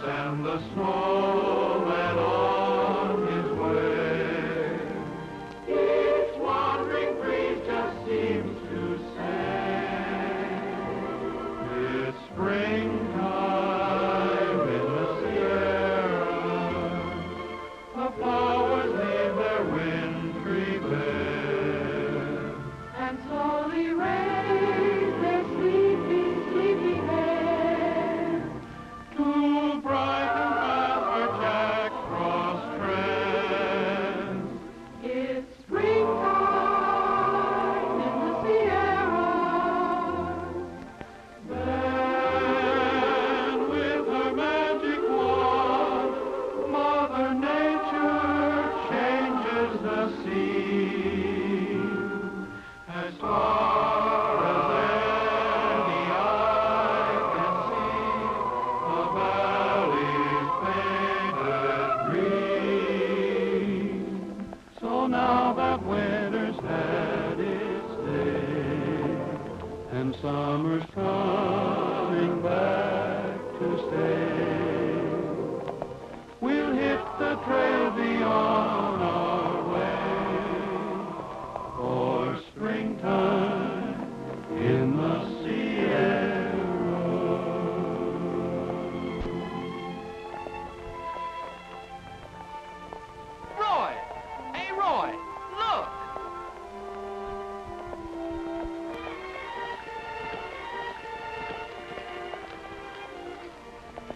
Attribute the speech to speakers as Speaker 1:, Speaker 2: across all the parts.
Speaker 1: send the snowman on his way. Each wandering breeze just seems to say, it's springtime in the Sierra. The flowers leave their wintry bed and slowly raise their sleepy, sleepy heads to brighten paths where Jack Frost treads. It's springtime in the Sierra. Then, with her magic wand, Mother Nature changes the scene. As far as any eye can see, the valley's painted green. So now that winter's had its day, and summer's coming back to stay, we'll hit the trail beyond our way for springtime in the Sierra.
Speaker 2: Roy! Hey, Roy! Look!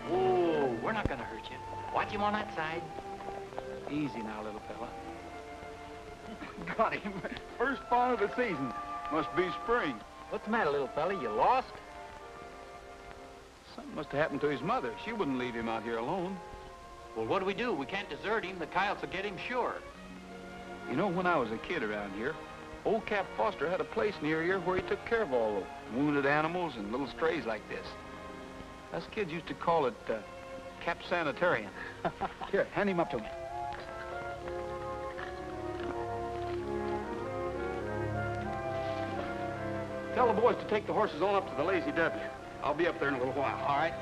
Speaker 2: Whoa, we're not gonna hurt you. Watch him on that side.
Speaker 3: Easy now, little fella. Got him. First spawn of the season. Must be spring.
Speaker 2: What's the matter, little fella? You lost?
Speaker 3: Something must have happened to his mother. She wouldn't leave him out here alone.
Speaker 2: Well, what do? We can't desert him. The coyotes will get him sure.
Speaker 3: You know, when I was a kid around here, old Cap Foster had a place near here where he took care of all the wounded animals and little strays like this. Us kids used to call it Cap Sanitarium. Here, hand him up to me. Tell the boys to take the horses on up to the Lazy W. I'll be up there in a little while.
Speaker 2: All right.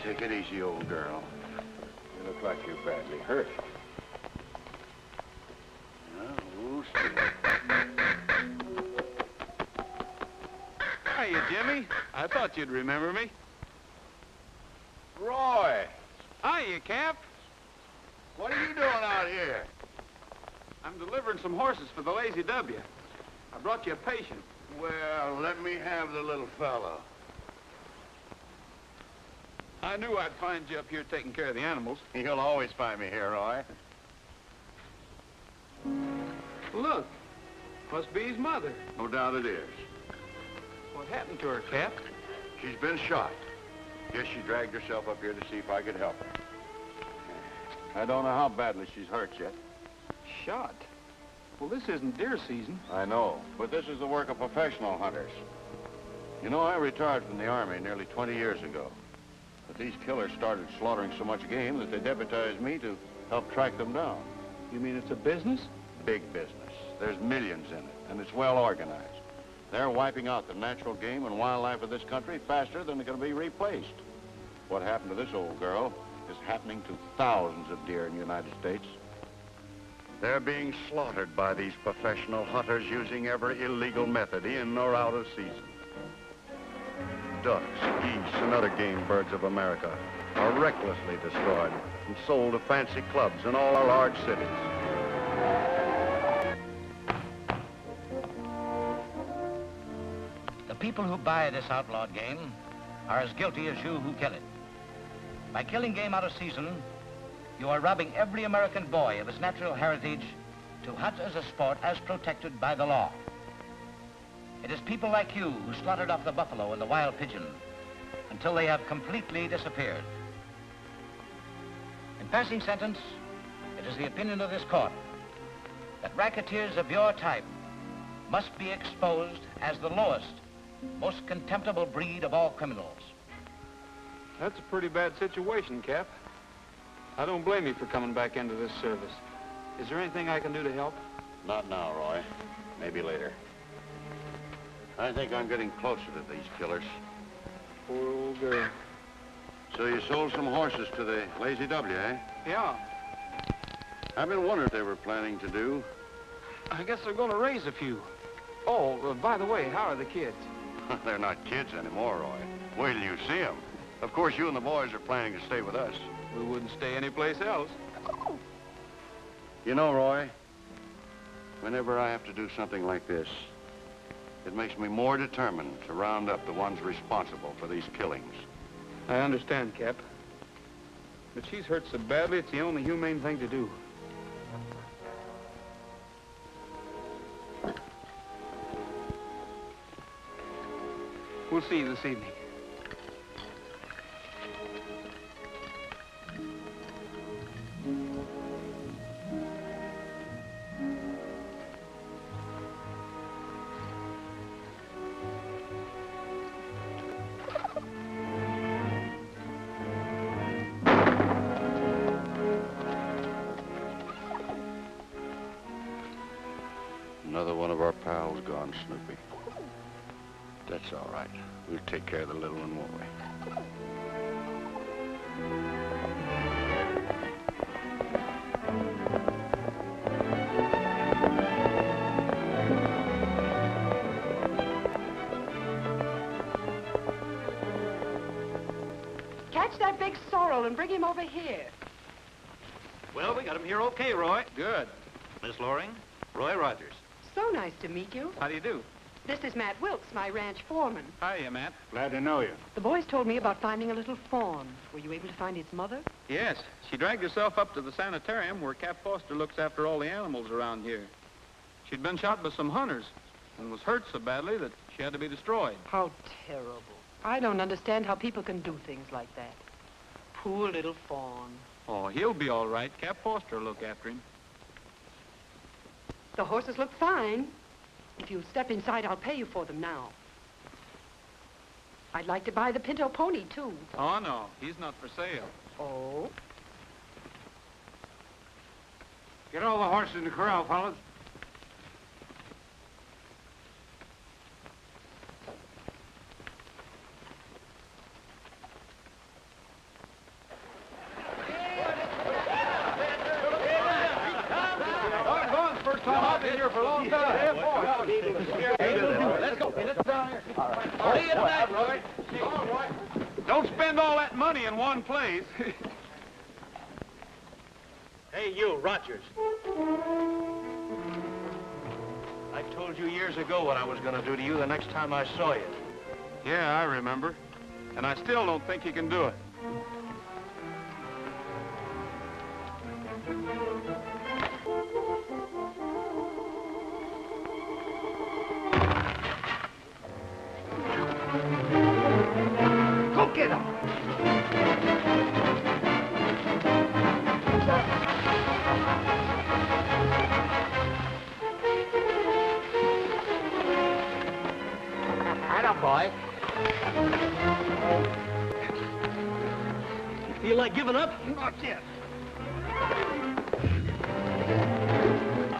Speaker 4: Take it easy, old girl. You look like you're badly hurt. We'll see.
Speaker 3: Hiya, Jimmy. I thought you'd remember me.
Speaker 4: Roy,
Speaker 3: Hiya, Cap.
Speaker 4: what are you doing out here?
Speaker 3: I'm delivering some horses for the Lazy W. I brought you a patient.
Speaker 4: Well, let me have the little fellow.
Speaker 3: I knew I'd find you up here taking care of the animals.
Speaker 4: You'll always find me here, Roy.
Speaker 3: Look, must be his mother.
Speaker 4: No doubt it is.
Speaker 3: What happened to her, Cap?
Speaker 4: She's been shot. Guess she dragged herself up here to see if I could help her. I don't know how badly she's hurt yet.
Speaker 3: Shot? Well, this isn't deer season.
Speaker 4: I know, but this is the work of professional hunters. You know, I retired from the Army nearly 20 years ago. But these killers started slaughtering so much game that they deputized me to help track them down.
Speaker 3: You mean it's a business?
Speaker 4: Big business. There's millions in it, and it's well organized. They're wiping out the natural game and wildlife of this country faster than they're going to be replaced. What happened to this old girl is happening to thousands of deer in the United States. They're being slaughtered by these professional hunters using every illegal method in or out of season. Ducks, geese, and other game birds of America are recklessly destroyed and sold to fancy clubs in all our large cities.
Speaker 5: The people who buy this outlawed game are as guilty as you who kill it. By killing game out of season, you are robbing every American boy of his natural heritage to hunt as a sport as protected by the law. It is people like you who slaughtered off the buffalo and the wild pigeon until they have completely disappeared. In passing sentence, it is the opinion of this court that racketeers of your type must be exposed as the lowest, most contemptible breed of all criminals.
Speaker 3: That's a pretty bad situation, Cap. I don't blame you for coming back into this service. Is there anything I can do to help?
Speaker 4: Not now, Roy. Maybe later. I think I'm getting closer to these killers.
Speaker 3: Poor old girl.
Speaker 4: So you sold some horses to the Lazy W, eh?
Speaker 3: Yeah.
Speaker 4: I've been wondering what they were planning to do.
Speaker 3: I guess they're going to raise a few. Oh, by the way, how are the kids?
Speaker 4: They're not kids anymore, Roy. Wait till you see them. Of course, you and the boys are planning to stay with us.
Speaker 3: We wouldn't stay anyplace else.
Speaker 4: You know, Roy, whenever I have to do something like this, it makes me more determined to round up the ones responsible for these killings.
Speaker 3: I understand, Cap. But she's hurt so badly, it's the only humane thing to do. We'll see you this evening.
Speaker 4: Another one of our pals gone, Snoopy. That's all right. We'll take care of the little one, won't we?
Speaker 6: Catch that big sorrel and bring him over here.
Speaker 2: Well, we got him here okay, Roy.
Speaker 3: Good.
Speaker 2: Miss Loring, Roy Rogers.
Speaker 6: So nice to meet you.
Speaker 3: How do you do?
Speaker 6: This is Matt Wilkes, my ranch foreman.
Speaker 3: Hiya, Matt.
Speaker 4: Glad to know you.
Speaker 6: The boys told me about finding a little fawn. Were you able to find its mother?
Speaker 3: Yes, she dragged herself up to the sanitarium where Cap Foster looks after all the animals around here. She'd been shot by some hunters and was hurt so badly that she had to be destroyed.
Speaker 6: How terrible. I don't understand how people can do things like that. Poor little fawn.
Speaker 3: Oh, he'll be all right. Cap Foster will look after him.
Speaker 6: The horses look fine. If you'll step inside, I'll pay you for them now. I'd like to buy the Pinto pony, too.
Speaker 3: Oh, no, he's not for sale.
Speaker 6: Oh?
Speaker 3: Get all the horses in the corral, fellas. First time I've been here for a long time. Let's go. Let's down here. See you tonight, Roy. Don't spend all that money in one place.
Speaker 2: Hey, you, Rogers. I told you years ago what I was going to do to you the next time I saw you.
Speaker 3: Yeah, I remember. And I still don't think you can do it.
Speaker 6: Go get him!
Speaker 2: Boy. Feel like giving up?
Speaker 6: Not yet.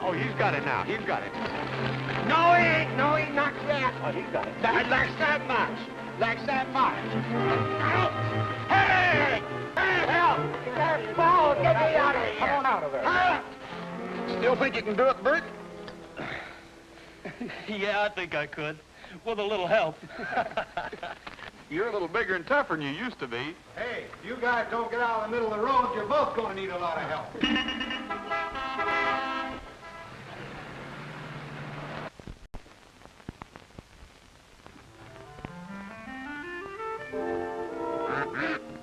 Speaker 2: Oh, he's got it now. He's got it.
Speaker 6: No, he ain't. No, he not yet.
Speaker 2: Oh, he's got it.
Speaker 6: Likes that much. Likes that much. Help! Hey! Hey, help! That ball, get me out of here. Come on out of there. Help!
Speaker 3: Still think you can do it, Bert?
Speaker 2: Yeah, I think I could. With a little help.
Speaker 3: You're a little bigger and tougher than you used to be.
Speaker 7: Hey, if you guys don't get out of the middle of the road, you're both going to need a lot of help.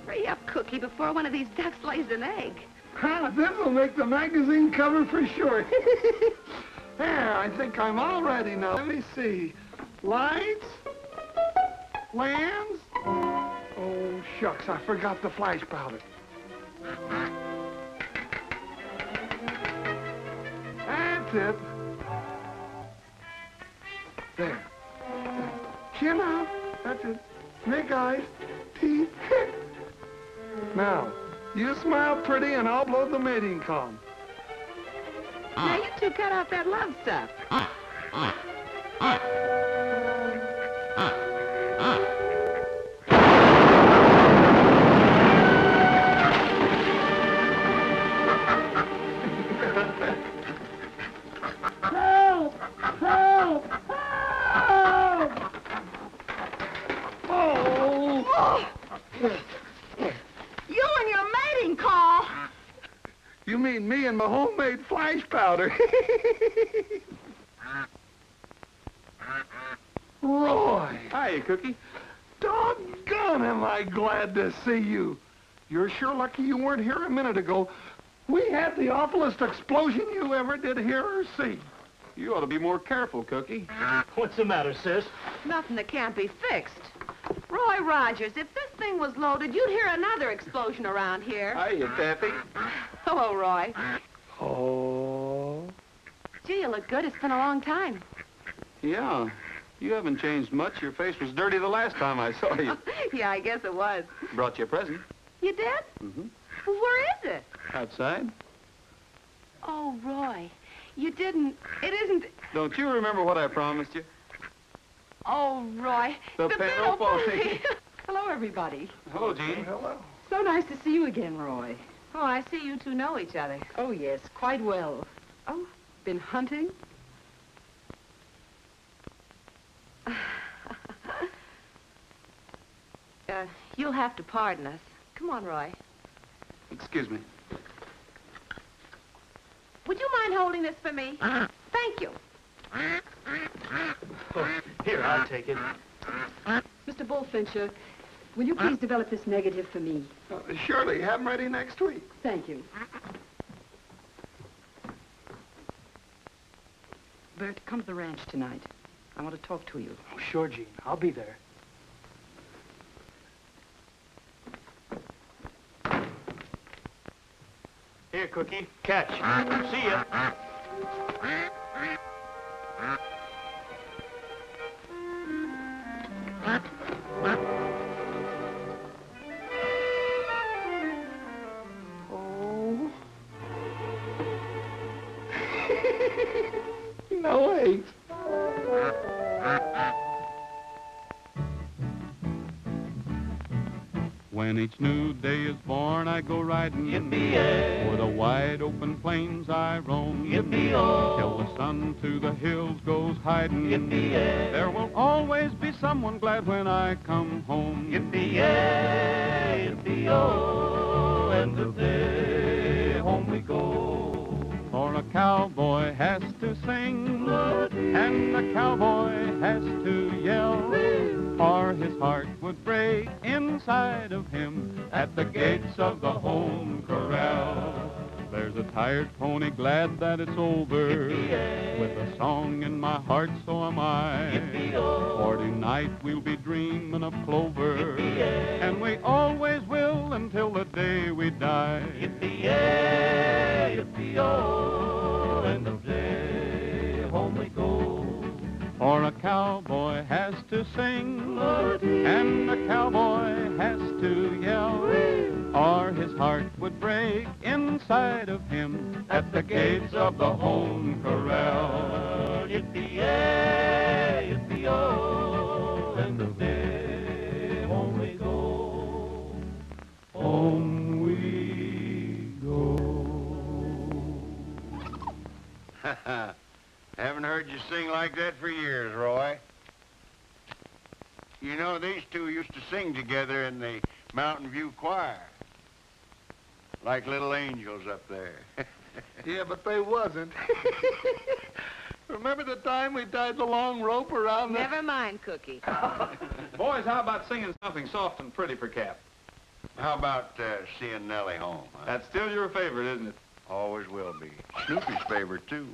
Speaker 8: Hurry up, Cookie, before one of these ducks lays an egg.
Speaker 7: Huh, this'll make the magazine cover for sure. There, I think I'm all ready now. Let me see. Lights? Lambs? Oh, shucks, I forgot the flash powder. That's it. There. Chin up. That's it. Make eyes. Teeth. Now, you smile pretty and I'll blow the mating calm.
Speaker 8: Now, you two cut out that love stuff.
Speaker 7: Help! Help! Help! Oh!
Speaker 8: You and your mating call.
Speaker 7: You mean me and my homemade flash powder? Roy!
Speaker 3: Hiya, Cookie.
Speaker 7: Doggone am I glad to see you. You're sure lucky you weren't here a minute ago. We had the awfulest explosion you ever did hear or see.
Speaker 3: You ought to be more careful, Cookie.
Speaker 2: What's the matter, sis?
Speaker 8: Nothing that can't be fixed. Roy Rogers, if this thing was loaded, you'd hear another explosion around here.
Speaker 3: Hiya, Taffy.
Speaker 8: Hello, Roy.
Speaker 7: Oh.
Speaker 8: Gee, you look good. It's been a long time.
Speaker 3: Yeah, you haven't changed much. Your face was dirty the last time I saw you.
Speaker 8: Yeah, I guess it was.
Speaker 3: Brought you a present.
Speaker 8: You did?
Speaker 3: Mm-hmm.
Speaker 8: Well, where is it?
Speaker 3: Outside.
Speaker 8: Oh, Roy, you didn't. It isn't.
Speaker 3: Don't you remember what I promised you?
Speaker 8: Oh, Roy.
Speaker 3: The panel pony.
Speaker 9: Hello, everybody.
Speaker 3: Hello, Jean.
Speaker 7: Hello.
Speaker 9: So nice to see you again, Roy.
Speaker 8: Oh, I see you two know each other.
Speaker 9: Oh, yes, quite well. Oh, been hunting?
Speaker 8: You'll have to pardon us. Come on, Roy.
Speaker 3: Excuse me.
Speaker 8: Would you mind holding this for me? Thank you.
Speaker 2: Oh, here, I'll take it.
Speaker 9: Mr. Bullfincher, will you please develop this negative for me?
Speaker 7: Surely, have them ready next week.
Speaker 9: Thank you. Bert, come to the ranch tonight. I want to talk to you.
Speaker 2: Oh, sure, Gene. I'll be there. Here, Cookie. Catch. See ya.
Speaker 7: Oh. No, wait.
Speaker 1: When each new day is born, I go riding.
Speaker 2: Yippee-yay.
Speaker 1: O'er the wide open plains I roam.
Speaker 2: Yippee-oh.
Speaker 1: Till the sun to the hills goes hiding.
Speaker 2: Yippee-yay.
Speaker 1: There will always be someone glad when I come home.
Speaker 2: Yippee-yay, yippee-oh, end of day, home we go.
Speaker 1: For a cowboy has to sing, and a cowboy has to yell, or his heart would break inside of him at the gates of the home corral. There's a tired pony glad that it's over, with a song in my heart, so am I. For tonight we'll be dreaming of clover, and we always will until the day we die.
Speaker 2: Yippee-yay, yippee-oh, end of day, home we go.
Speaker 1: For a cowboy has to sing, and a cowboy has to yell, or his heart would break inside of him at the gates of the home corral.
Speaker 2: Yippee-yay, yippee-oh, end of day, home we go.
Speaker 1: Home we go.
Speaker 4: Haven't heard you sing like that for years, Roy. You know, these two used to sing together in the Mountain View Choir. Like little angels up there.
Speaker 7: Yeah, but they wasn't. Remember the time we tied the long rope around the...
Speaker 8: Never mind, Cookie.
Speaker 3: Boys, how about singing something soft and pretty for Cap?
Speaker 4: How about seeing Nellie home? Huh?
Speaker 3: That's still your favorite, isn't it?
Speaker 4: Always will be. Snoopy's favorite, too.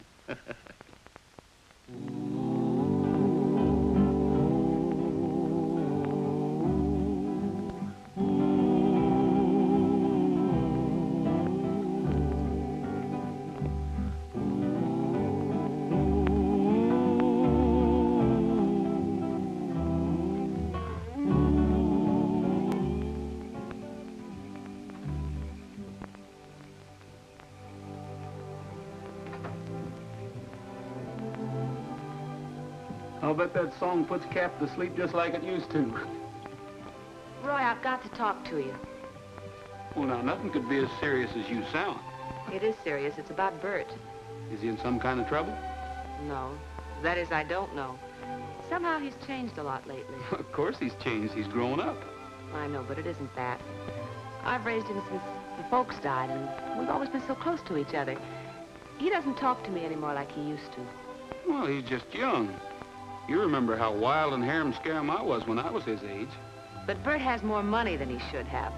Speaker 3: I'll bet that song puts Cap to sleep just like it used to.
Speaker 8: Roy, I've got to talk to you.
Speaker 3: Well, now, nothing could be as serious as you sound.
Speaker 8: It is serious. It's about Bert.
Speaker 3: Is he in some kind of trouble?
Speaker 8: No. That is, I don't know. Somehow he's changed a lot lately.
Speaker 3: Of course he's changed. He's grown up.
Speaker 8: I know, but it isn't that. I've raised him since the folks died, and we've always been so close to each other. He doesn't talk to me anymore like he used to.
Speaker 3: Well, he's just young. You remember how wild and harum-scarum I was when I was his age.
Speaker 8: But Bert has more money than he should have.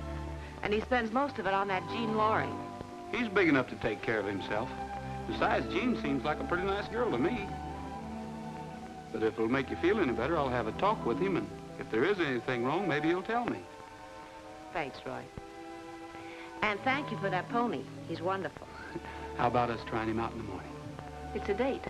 Speaker 8: And he spends most of it on that Jean Loring.
Speaker 3: He's big enough to take care of himself. Besides, Jean seems like a pretty nice girl to me. But if it'll make you feel any better, I'll have a talk with him, and if there is anything wrong, maybe he'll tell me.
Speaker 8: Thanks, Roy. And thank you for that pony. He's wonderful.
Speaker 3: How about us trying him out in the morning?
Speaker 8: It's a date.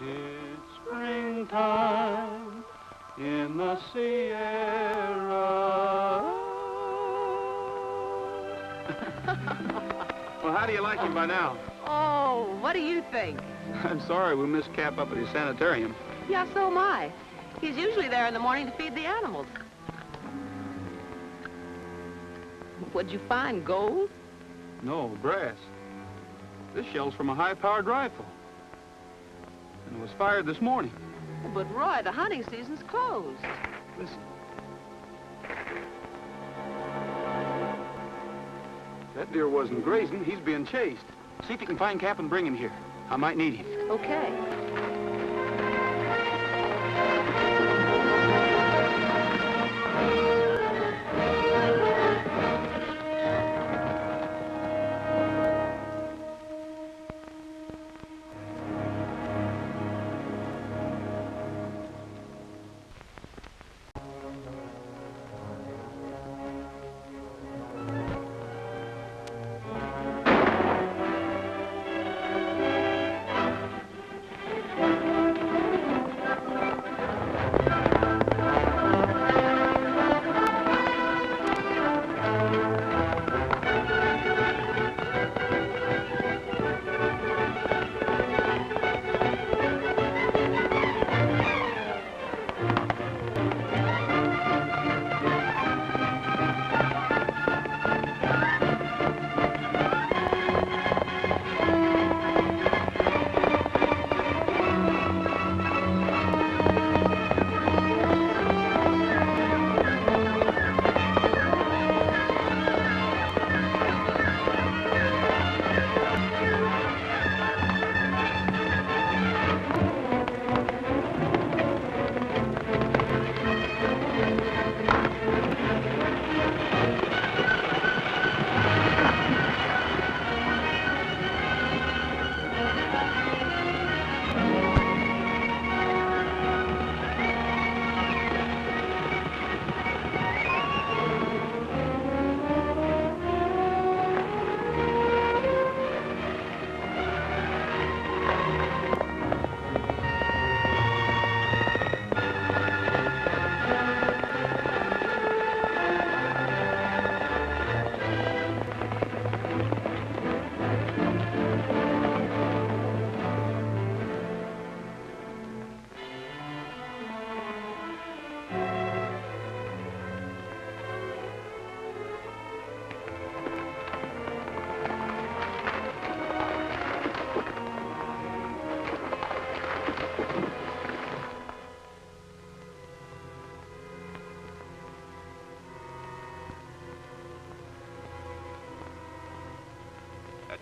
Speaker 1: It's springtime in the Sierra.
Speaker 3: Well, how do you like him by now?
Speaker 8: Oh, what do you think?
Speaker 3: I'm sorry we missed Cap up at his sanitarium.
Speaker 8: Yeah, so am I. He's usually there in the morning to feed the animals. What'd you find, gold?
Speaker 3: No, brass. This shell's from a high-powered rifle. And it was fired this morning.
Speaker 8: But, Roy, the hunting season's closed.
Speaker 3: Listen. That deer wasn't grazing. He's being chased. See if you can find Cap and bring him here. I might need him.
Speaker 8: Okay.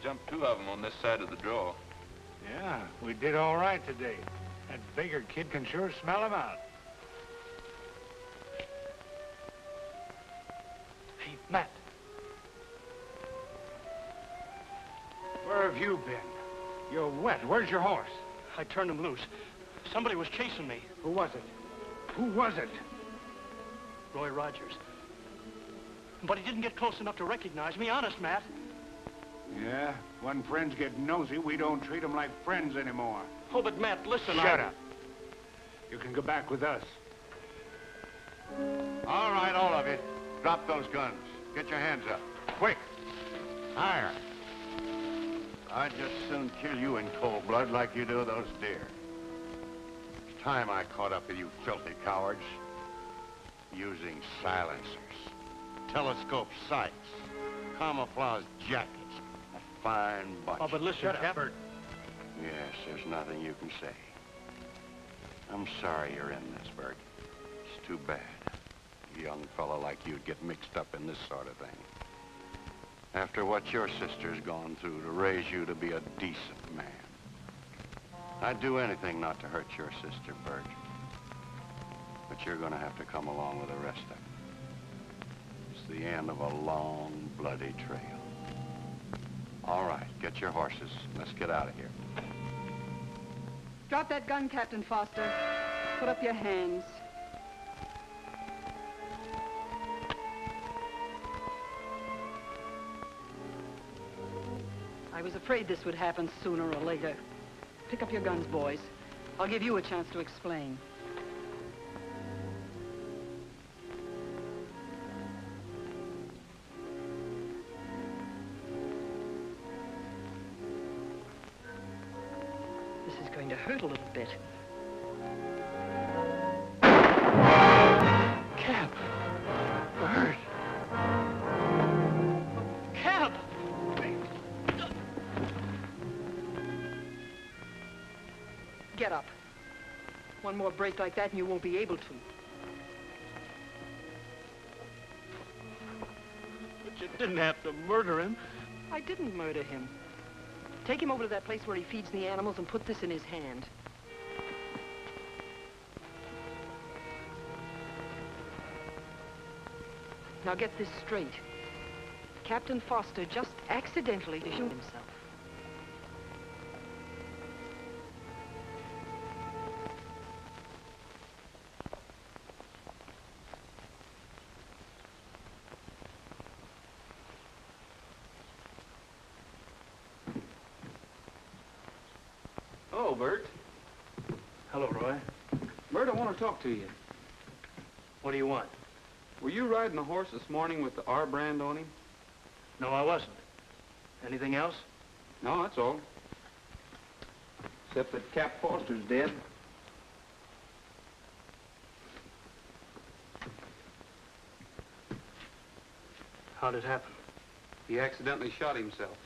Speaker 10: jumped 2 of them on this side of the draw.
Speaker 2: Yeah, we did all right today. That Baker kid can sure smell him out. Hey, Matt. Where have you been? You're wet. Where's your horse?
Speaker 11: I turned him loose. Somebody was chasing me.
Speaker 2: Who was it? Who was it?
Speaker 11: Roy Rogers. But he didn't get close enough to recognize me, honest, Matt.
Speaker 2: Yeah, when friends get nosy, we don't treat them like friends anymore.
Speaker 11: Oh, but Matt, listen,
Speaker 2: Shut up. You can go back with us.
Speaker 4: All right, all of you. Drop those guns. Get your hands up. Quick. Higher. I'd just soon kill you in cold blood like you do those deer. It's time I caught up with you filthy cowards. Using silencers, telescope sights, camouflage jackets. A fine bunch.
Speaker 11: Oh, but listen,
Speaker 2: Shut up, Bert.
Speaker 4: Yes, there's nothing you can say. I'm sorry you're in this, Bert. It's too bad. A young fellow like you'd get mixed up in this sort of thing. After what your sister's gone through to raise you to be a decent man. I'd do anything not to hurt your sister, Bert. But you're gonna have to come along with the rest of them. It's the end of a long, bloody trail. All right, get your horses. Let's get out of here.
Speaker 9: Drop that gun, Captain Foster. Put up your hands. I was afraid this would happen sooner or later. Pick up your guns, boys. I'll give you a chance to explain. This is going to hurt a little bit.
Speaker 11: Cap! Bert! Cap!
Speaker 9: Get up. One more break like that and you won't be able to.
Speaker 11: But you didn't have to murder him.
Speaker 9: I didn't murder him. Take him over to that place where he feeds the animals and put this in his hand. Now get this straight. Captain Foster just accidentally shoot himself.
Speaker 3: Oh, Bert.
Speaker 11: Hello, Roy.
Speaker 3: Bert, I want to talk to you.
Speaker 11: What do you want?
Speaker 3: Were you riding the horse this morning with the R brand on him?
Speaker 11: No, I wasn't. Anything else?
Speaker 3: No, that's all. Except that Cap Foster's dead.
Speaker 11: How'd it happen?
Speaker 3: He accidentally shot himself.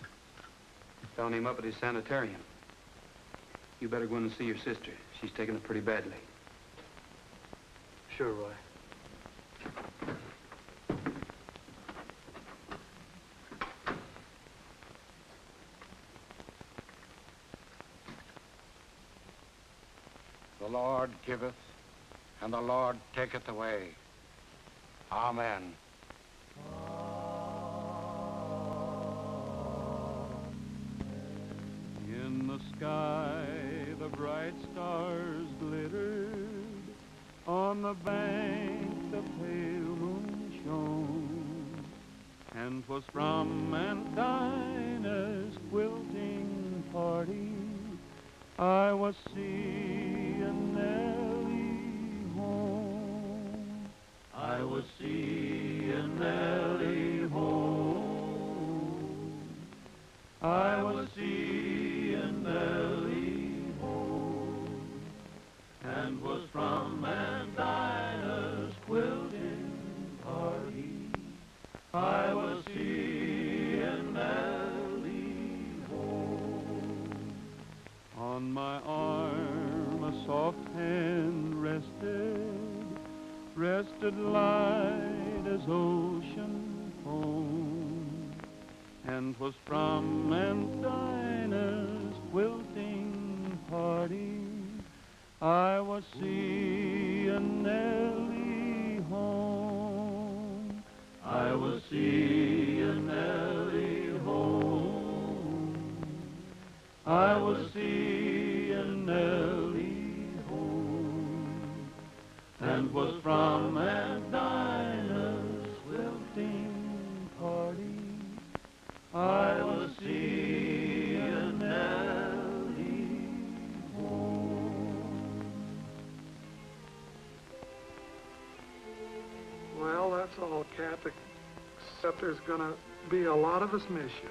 Speaker 3: Found him up at his sanitarium. You better go in and see your sister. She's taken it pretty badly.
Speaker 11: Sure, Roy.
Speaker 2: The Lord giveth, and the Lord taketh away. Amen.
Speaker 1: In the sky, the bright stars glittered. On the bank, the pale moon shone. And 'twas from Aunt Dinah's quilting party I was seeing Nellie home. I was seeing Nellie home. I was seeing Nellie home. And was from Aunt Dinah's quilting party I was seeing Nellie home. On my arm a soft hand rested light as ocean foam, and and 'twas from Aunt Dinah's quilting party I was seeing Nellie home. I was seeing Nellie home. I was seeing Nellie home. And 'twas from Aunt Dinah's quilting party I was seeing Nellie home.
Speaker 7: Well, that's all, Cat, except there's gonna be a lot of us miss you.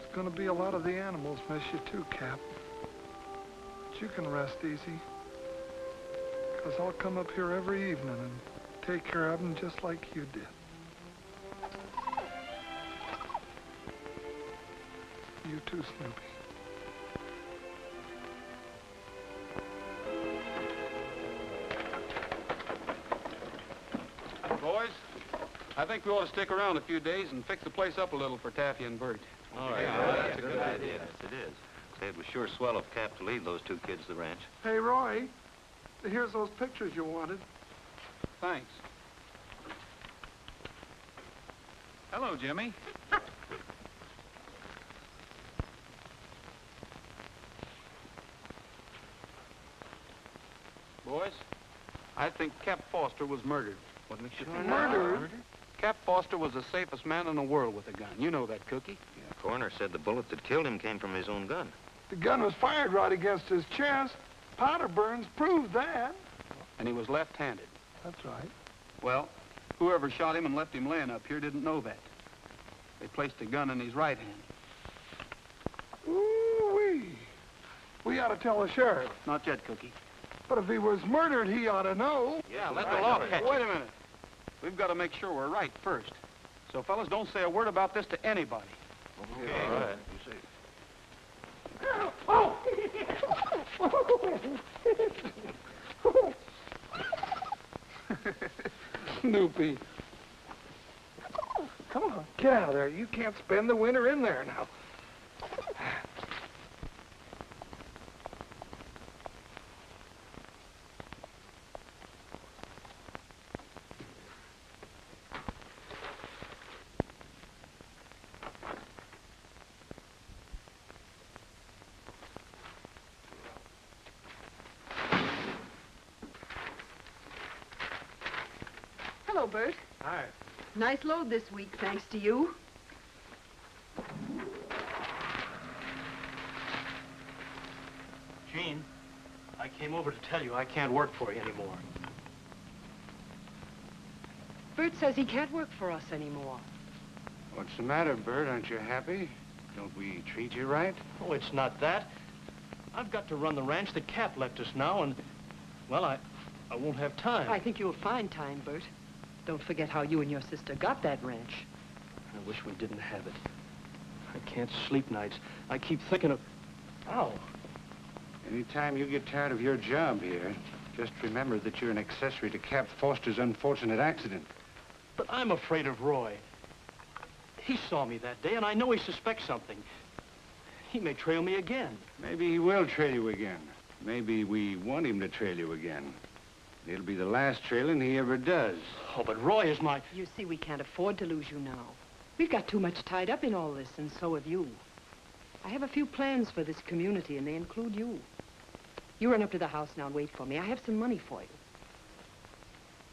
Speaker 7: There's gonna be a lot of the animals miss you too, Cap. But you can rest easy, 'cause I'll come up here every evening and take care of them just like you did. You too, Snoopy.
Speaker 3: Boys, I think we ought to stick around a few days and fix the place up a little for Taffy and Bert.
Speaker 12: All right, that's a good idea. Yes, it is. Say, it was sure swell of Cap to lead those two kids to the ranch.
Speaker 7: Hey, Roy, here's those pictures you wanted.
Speaker 3: Thanks. Hello, Jimmy. Boys, I think Cap Foster was murdered. What makes you think
Speaker 7: Murdered?
Speaker 3: Cap Foster was the safest man in the world with a gun. You know that, Cookie.
Speaker 12: Yeah, coroner said the bullet that killed him came from his own gun.
Speaker 7: The gun was fired right against his chest. Powder burns proved that.
Speaker 3: And he was left-handed.
Speaker 7: That's right.
Speaker 3: Well, whoever shot him and left him laying up here didn't know that. They placed the gun in his right hand.
Speaker 7: Ooh-wee. We ought to tell the sheriff.
Speaker 3: Not yet, Cookie.
Speaker 7: But if he was murdered, he ought to know.
Speaker 3: Yeah, let the law catch it. Wait a minute. We've got to make sure we're right first. So, fellas, don't say a word about this to anybody.
Speaker 12: Okay. All right. You see.
Speaker 7: Snoopy. Come on, get out of there. You can't spend the winter in there now.
Speaker 9: Hello, Bert.
Speaker 7: Hi.
Speaker 9: Nice load this week, thanks to you.
Speaker 11: Gene, I came over to tell you I can't work for you anymore.
Speaker 9: Bert says he can't work for us anymore.
Speaker 2: What's the matter, Bert? Aren't you happy? Don't we treat you right?
Speaker 11: Oh, it's not that. I've got to run the ranch. The Cap left us now, and, well, I won't have time.
Speaker 9: I think you'll find time, Bert. Don't forget how you and your sister got that ranch.
Speaker 11: I wish we didn't have it. I can't sleep nights. I keep thinking of... Ow.
Speaker 2: Anytime you get tired of your job here, just remember that you're an accessory to Cap Foster's unfortunate accident.
Speaker 11: But I'm afraid of Roy. He saw me that day, and I know he suspects something. He may trail me again.
Speaker 2: Maybe he will trail you again. Maybe we want him to trail you again. It'll be the last trailing he ever does.
Speaker 11: Oh, but Roy is my...
Speaker 9: You see, we can't afford to lose you now. We've got too much tied up in all this, and so have you. I have a few plans for this community, and they include you. You run up to the house now and wait for me. I have some money for you.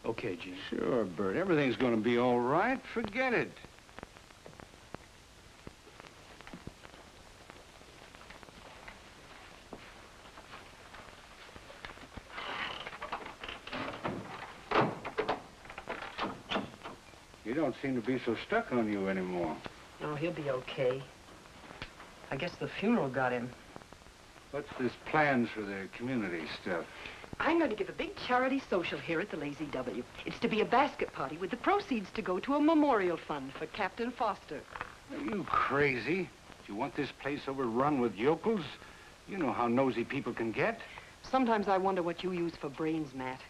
Speaker 11: Okay, Gene.
Speaker 2: Sure, Bert. Everything's going to be all right. Forget it. You don't seem to be so stuck on you anymore.
Speaker 9: No, he'll be okay. I guess the funeral got him.
Speaker 2: What's this plans for the community stuff?
Speaker 9: I'm going to give a big charity social here at the Lazy W. It's to be a basket party with the proceeds to go to a memorial fund for Captain Foster.
Speaker 2: Are you crazy? You want this place overrun with yokels? You know how nosy people can get.
Speaker 9: Sometimes I wonder what you use for brains, Matt.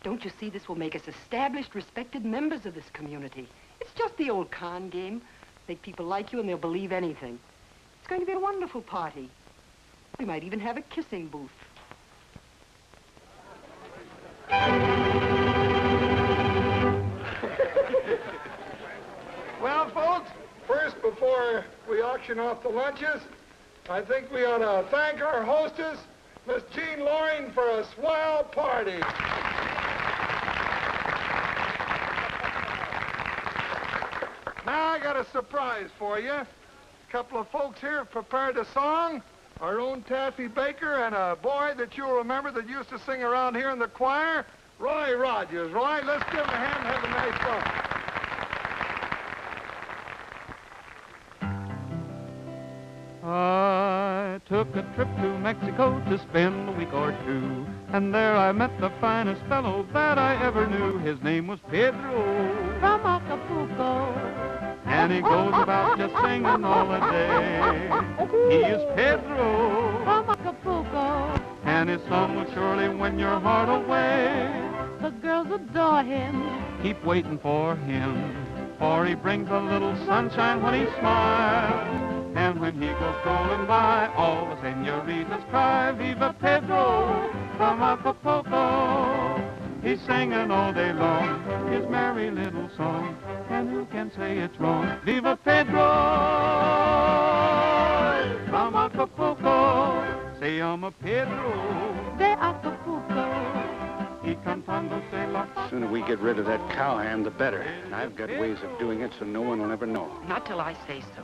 Speaker 9: Don't you see this will make us established, respected members of this community? It's just the old con game. Make people like you and they'll believe anything. It's going to be a wonderful party. We might even have a kissing booth.
Speaker 7: Well, folks, first, before we auction off the lunches, I think we ought to thank our hostess, Miss Jean Loring, for a swell party. Now I got a surprise for you. A couple of folks here have prepared a song. Our own Taffy Baker and a boy that you'll remember that used to sing around here in the choir, Roy Rogers. Roy, let's give him a hand and have a nice song.
Speaker 1: I took a trip to Mexico to spend a week or two, and there I met the finest fellow that I ever knew. His name was Pedro from Acapulco, and he goes about just singing all the day. He is Pedro from Acapulco, and his song will surely win your heart away. The girls adore him, keep waiting for him, for he brings a little sunshine when he smiles. And when he goes strolling by, all the senoritas cry, Viva Pedro from Acapulco. He's singing all day long his merry little song, and who can say it's wrong? Viva Pedro from Acapulco. Se llama Pedro de Acapulco. Y cantando se la...
Speaker 2: The sooner we get rid of that cowhand, the better. And I've got ways of doing it so no one will ever know.
Speaker 9: Not till I say so.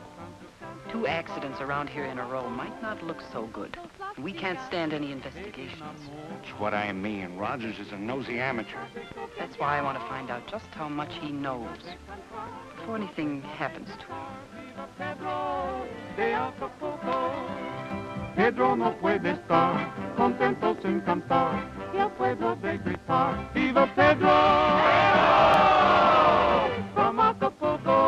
Speaker 9: 2 accidents around here in a row might not look so good. We can't stand any investigations.
Speaker 2: That's what I mean. Rogers is a nosy amateur.
Speaker 9: That's why I want to find out just how much he knows before anything happens to him.
Speaker 1: Pedro no puede estar contento sin cantar, y el pueblo de gritar, Viva Pedro from Acapulco.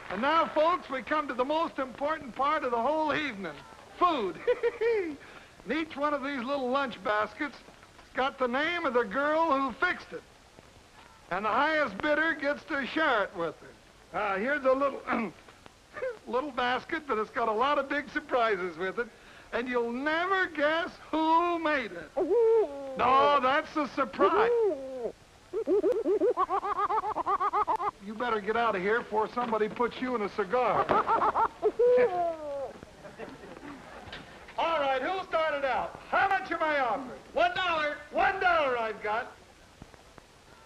Speaker 7: And now, folks, we come to the most important part of the whole evening, food. And each one of these little lunch baskets has got the name of the girl who fixed it. And the highest bidder gets to share it with her. Here's a little, little basket, but it's got a lot of big surprises with it. And you'll never guess who made it. No, that's a surprise. You better get out of here before somebody puts you in a cigar. All right, who started out? How much am I offering? $1. $1 I've got.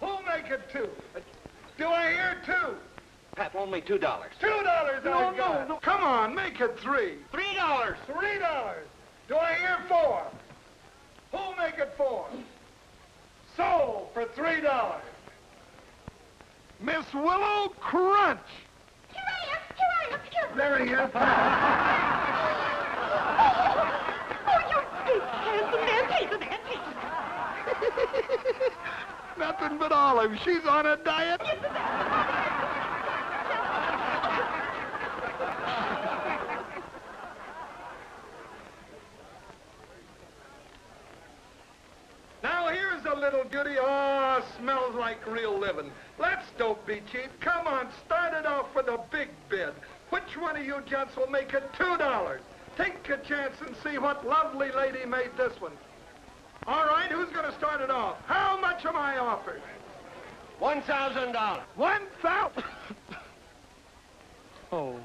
Speaker 7: Who'll make it 2? Do I hear 2?
Speaker 5: Pap, only $2.
Speaker 7: $2 I've got. No. Come on, make it 3.
Speaker 6: $3.
Speaker 7: $3. Do I hear 4? Who'll make it 4? Sold for $3. Miss Willow Crunch.
Speaker 6: Here I am.
Speaker 7: There he is.
Speaker 6: Oh, you big handsome man, please.
Speaker 7: Nothing but Olive. She's on a diet. Now here's a little goodie. Oh, smells like real living. Let's don't be cheap. Come on, start it off with a big bid. Which one of you gents will make it $2? Take a chance and see what lovely lady made this one. All right, who's going to start it off? How much am I offered?
Speaker 6: $1,000.
Speaker 7: 1,000. Oh.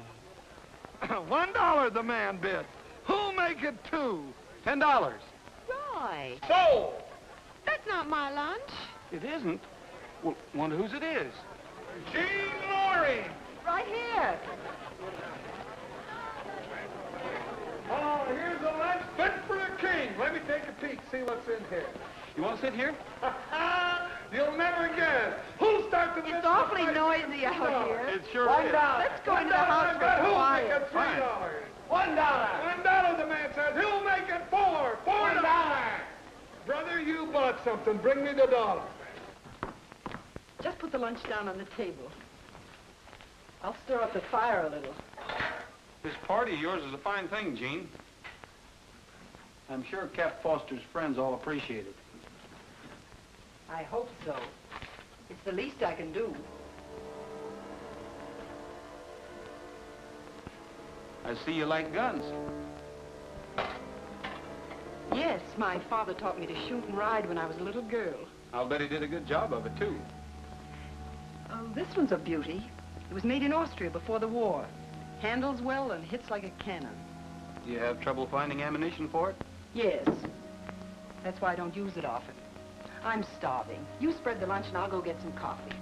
Speaker 7: $1 the man bid. Who'll make it 2? $10.
Speaker 8: Roy,
Speaker 7: Sold.
Speaker 8: that's not my lunch.
Speaker 3: It isn't? Well, wonder whose it is.
Speaker 7: Jean Loring.
Speaker 8: Right here.
Speaker 7: Oh, here's a lunch fit for a king. Let me take a peek, see what's in here.
Speaker 3: You want to sit here?
Speaker 7: You'll never guess. Who'll start the
Speaker 8: It's awfully noisy out here.
Speaker 3: It sure is.
Speaker 8: Let's go into the house for
Speaker 7: Who'll make
Speaker 8: quiet.
Speaker 7: it $3?
Speaker 6: $1.
Speaker 7: $1, the man says. Who'll make it 4? $4. Brother, you bought something. Bring me the dollar.
Speaker 9: just put the lunch down on the table. I'll stir up the fire a little.
Speaker 3: This party of yours is a fine thing, Gene. I'm sure Cap Foster's friends all appreciate it.
Speaker 9: I hope so. It's the least I can do.
Speaker 3: I see you like guns.
Speaker 9: Yes, my father taught me to shoot and ride when I was a little girl.
Speaker 3: I'll bet he did a good job of it, too.
Speaker 9: Oh, this one's a beauty. It was made in Austria before the war. Handles well and hits like a cannon.
Speaker 3: Do you have trouble finding ammunition for it?
Speaker 9: Yes. That's why I don't use it often. I'm starving. You spread the lunch and I'll go get some coffee.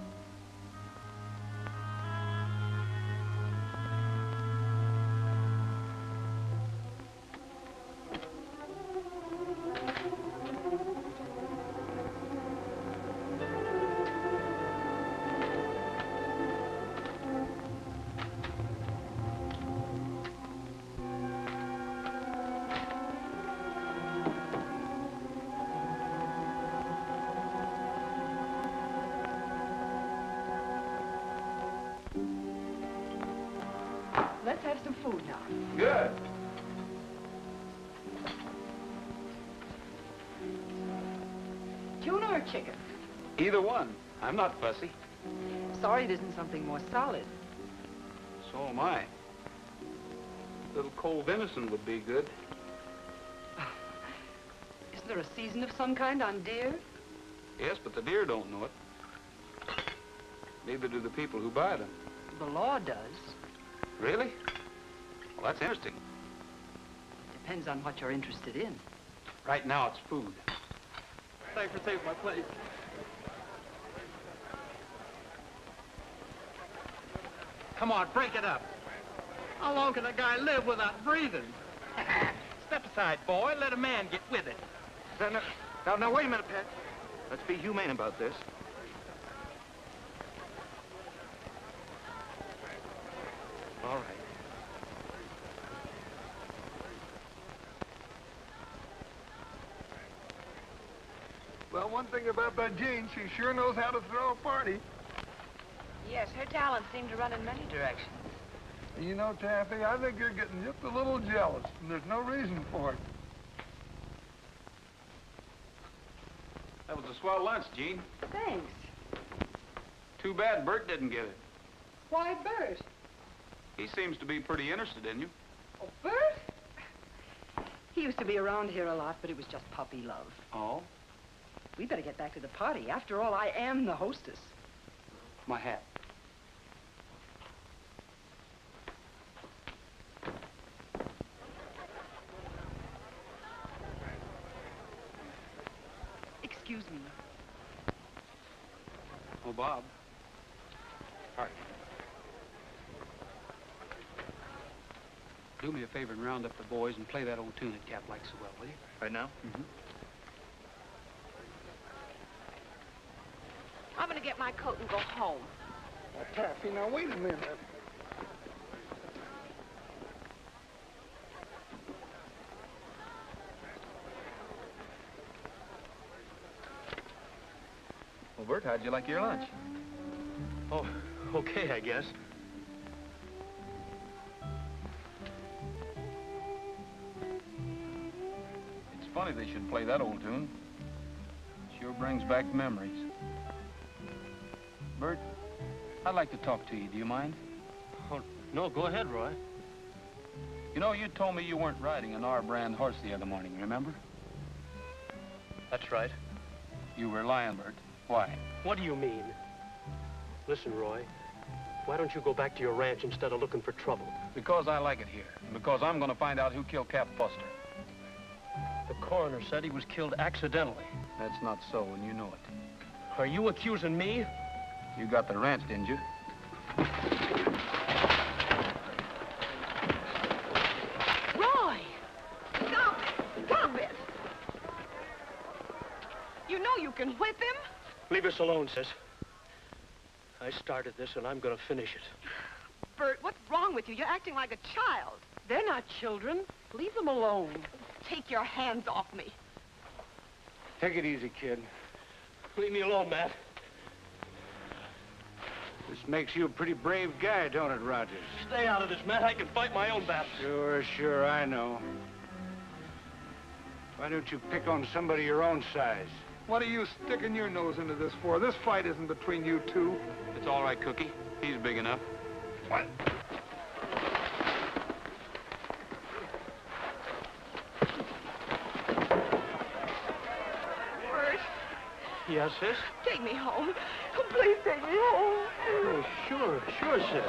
Speaker 9: Let's have some food now.
Speaker 3: Good.
Speaker 9: Tuna or chicken?
Speaker 3: Either one. I'm not fussy.
Speaker 9: Sorry it isn't something more solid.
Speaker 3: So am I. A little cold venison would be good.
Speaker 9: Isn't there a season of some kind on deer?
Speaker 3: Yes, but the deer don't know it. Neither do the people who buy them.
Speaker 9: The law does.
Speaker 3: Really? Well, that's interesting.
Speaker 9: Depends on what you're interested in.
Speaker 3: Right now, it's food.
Speaker 11: Thanks for taking my place.
Speaker 6: Come on, break it up. How long can a guy live without breathing? Step aside, boy. Let a man get with it.
Speaker 3: Now, wait a minute, Pat. Let's be humane about this. All right.
Speaker 7: Well, one thing about that Jean, she sure knows how to throw a party.
Speaker 8: Yes, her talents seem to run in many directions.
Speaker 7: You know, Taffy, I think you're getting just a little jealous, and there's no reason for it.
Speaker 3: That was a swell lunch, Gene.
Speaker 9: Thanks.
Speaker 3: Too bad Bert didn't get it.
Speaker 9: Why, Bert?
Speaker 3: He seems to be pretty interested in you.
Speaker 9: Oh, Bert? He used to be around here a lot, but it was just puppy love.
Speaker 3: Oh?
Speaker 9: We better get back to the party. After all, I am the hostess.
Speaker 3: My hat.
Speaker 9: Excuse me.
Speaker 3: Oh, Bob. All right.
Speaker 11: Do me a favor and round up the boys and play that old tune that Cap likes so well, will you?
Speaker 12: Right now?
Speaker 11: Mm-hmm.
Speaker 8: I'm gonna get my coat and go home.
Speaker 7: Now, Taffy, now wait a minute.
Speaker 3: Well, Bert, how'd you like your lunch?
Speaker 11: Oh, okay, I guess.
Speaker 3: It's funny they should play that old tune. Sure brings back memories. Bert, I'd like to talk to you. Do you mind?
Speaker 11: Oh, no, go ahead, Roy.
Speaker 3: You know, you told me you weren't riding an R-brand horse the other morning, remember?
Speaker 11: That's right.
Speaker 3: You were lying, Bert. Why?
Speaker 11: What do you mean? Listen, Roy, why don't you go back to your ranch instead of looking for trouble?
Speaker 3: Because I like it here. And because I'm going to find out who killed Cap Foster.
Speaker 11: The coroner said he was killed accidentally.
Speaker 3: That's not so, and you know it.
Speaker 11: Are you accusing me?
Speaker 3: You got the ranch, didn't you?
Speaker 8: Roy! Stop it! Stop it! You know you can whip him.
Speaker 11: Leave us alone, sis. I started this, and I'm going to finish it.
Speaker 8: Bert, what's wrong with you? You're acting like a child.
Speaker 9: They're not children. Leave them alone.
Speaker 8: Take your hands off me.
Speaker 2: Take it easy, kid.
Speaker 11: Leave me alone, Matt.
Speaker 2: This makes you a pretty brave guy, don't it, Rogers?
Speaker 11: Stay out of this, Matt. I can fight my own battles.
Speaker 2: Sure, I know. Why don't you pick on somebody your own size?
Speaker 7: What are you sticking your nose into this for? This fight isn't between you two.
Speaker 3: It's all right, Cookie. He's big enough.
Speaker 7: What?
Speaker 8: Bert,
Speaker 11: Yes, sis?
Speaker 8: take me home. Oh, please take me home.
Speaker 11: Oh, sure, sis.